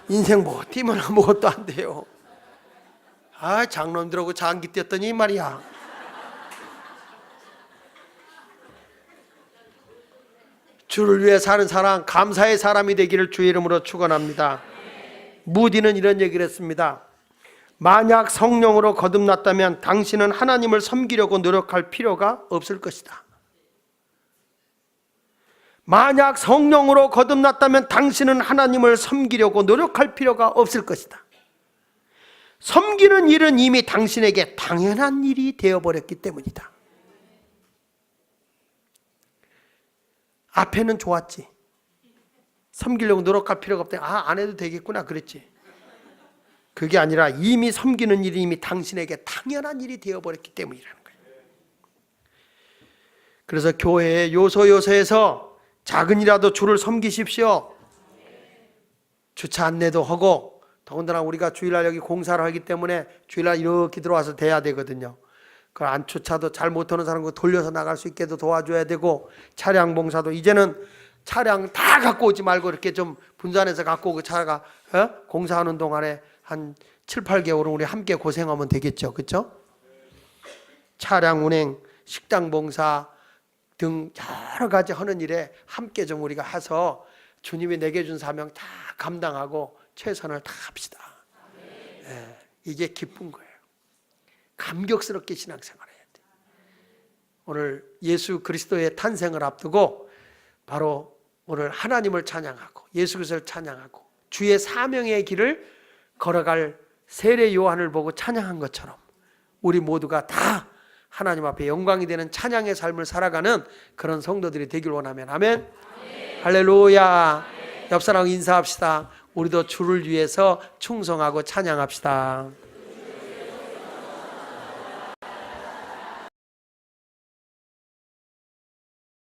인생 뭐 뛰면 아무것도 안 돼요. 장놈들하고 장기 뛰었더니 이 말이야. 주를 위해 사는 사람, 감사의 사람이 되기를 주의 이름으로 축원합니다. 무디는 이런 얘기를 했습니다. 만약 성령으로 거듭났다면 당신은 하나님을 섬기려고 노력할 필요가 없을 것이다. 만약 성령으로 거듭났다면 당신은 하나님을 섬기려고 노력할 필요가 없을 것이다. 섬기는 일은 이미 당신에게 당연한 일이 되어버렸기 때문이다. 앞에는 좋았지. 섬기려고 노력할 필요가 없다. 안 해도 되겠구나 그랬지. 그게 아니라 이미 섬기는 일이 이미 당신에게 당연한 일이 되어버렸기 때문이라는 거예요. 그래서 교회의 요소에서 작은이라도 주를 섬기십시오. 주차 안내도 하고, 더군다나 우리가 주일날 여기 공사를 하기 때문에 주일날 이렇게 들어와서 돼야 되거든요. 그 안주차도 잘 못하는 사람 돌려서 나갈 수 있게도 도와줘야 되고, 차량 봉사도 이제는 차량 다 갖고 오지 말고 이렇게 좀 분산해서 갖고 오고, 차가 공사하는 동안에 한 7, 8개월은 우리 함께 고생하면 되겠죠. 그렇죠? 차량 운행, 식당 봉사 등 여러 가지 하는 일에 함께 좀 우리가 해서 주님이 내게 준 사명 다 감당하고 최선을 다합시다. 이게 기쁜 거예요. 감격스럽게 신앙생활을 해야 돼. 오늘 예수 그리스도의 탄생을 앞두고 바로 오늘 하나님을 찬양하고 예수 그리스도를 찬양하고 주의 사명의 길을 걸어갈 세례 요한을 보고 찬양한 것처럼 우리 모두가 다 하나님 앞에 영광이 되는 찬양의 삶을 살아가는 그런 성도들이 되길 원하면 아멘. 할렐루야. 옆 사람 인사합시다. 우리도 주를 위해서 충성하고 찬양합시다.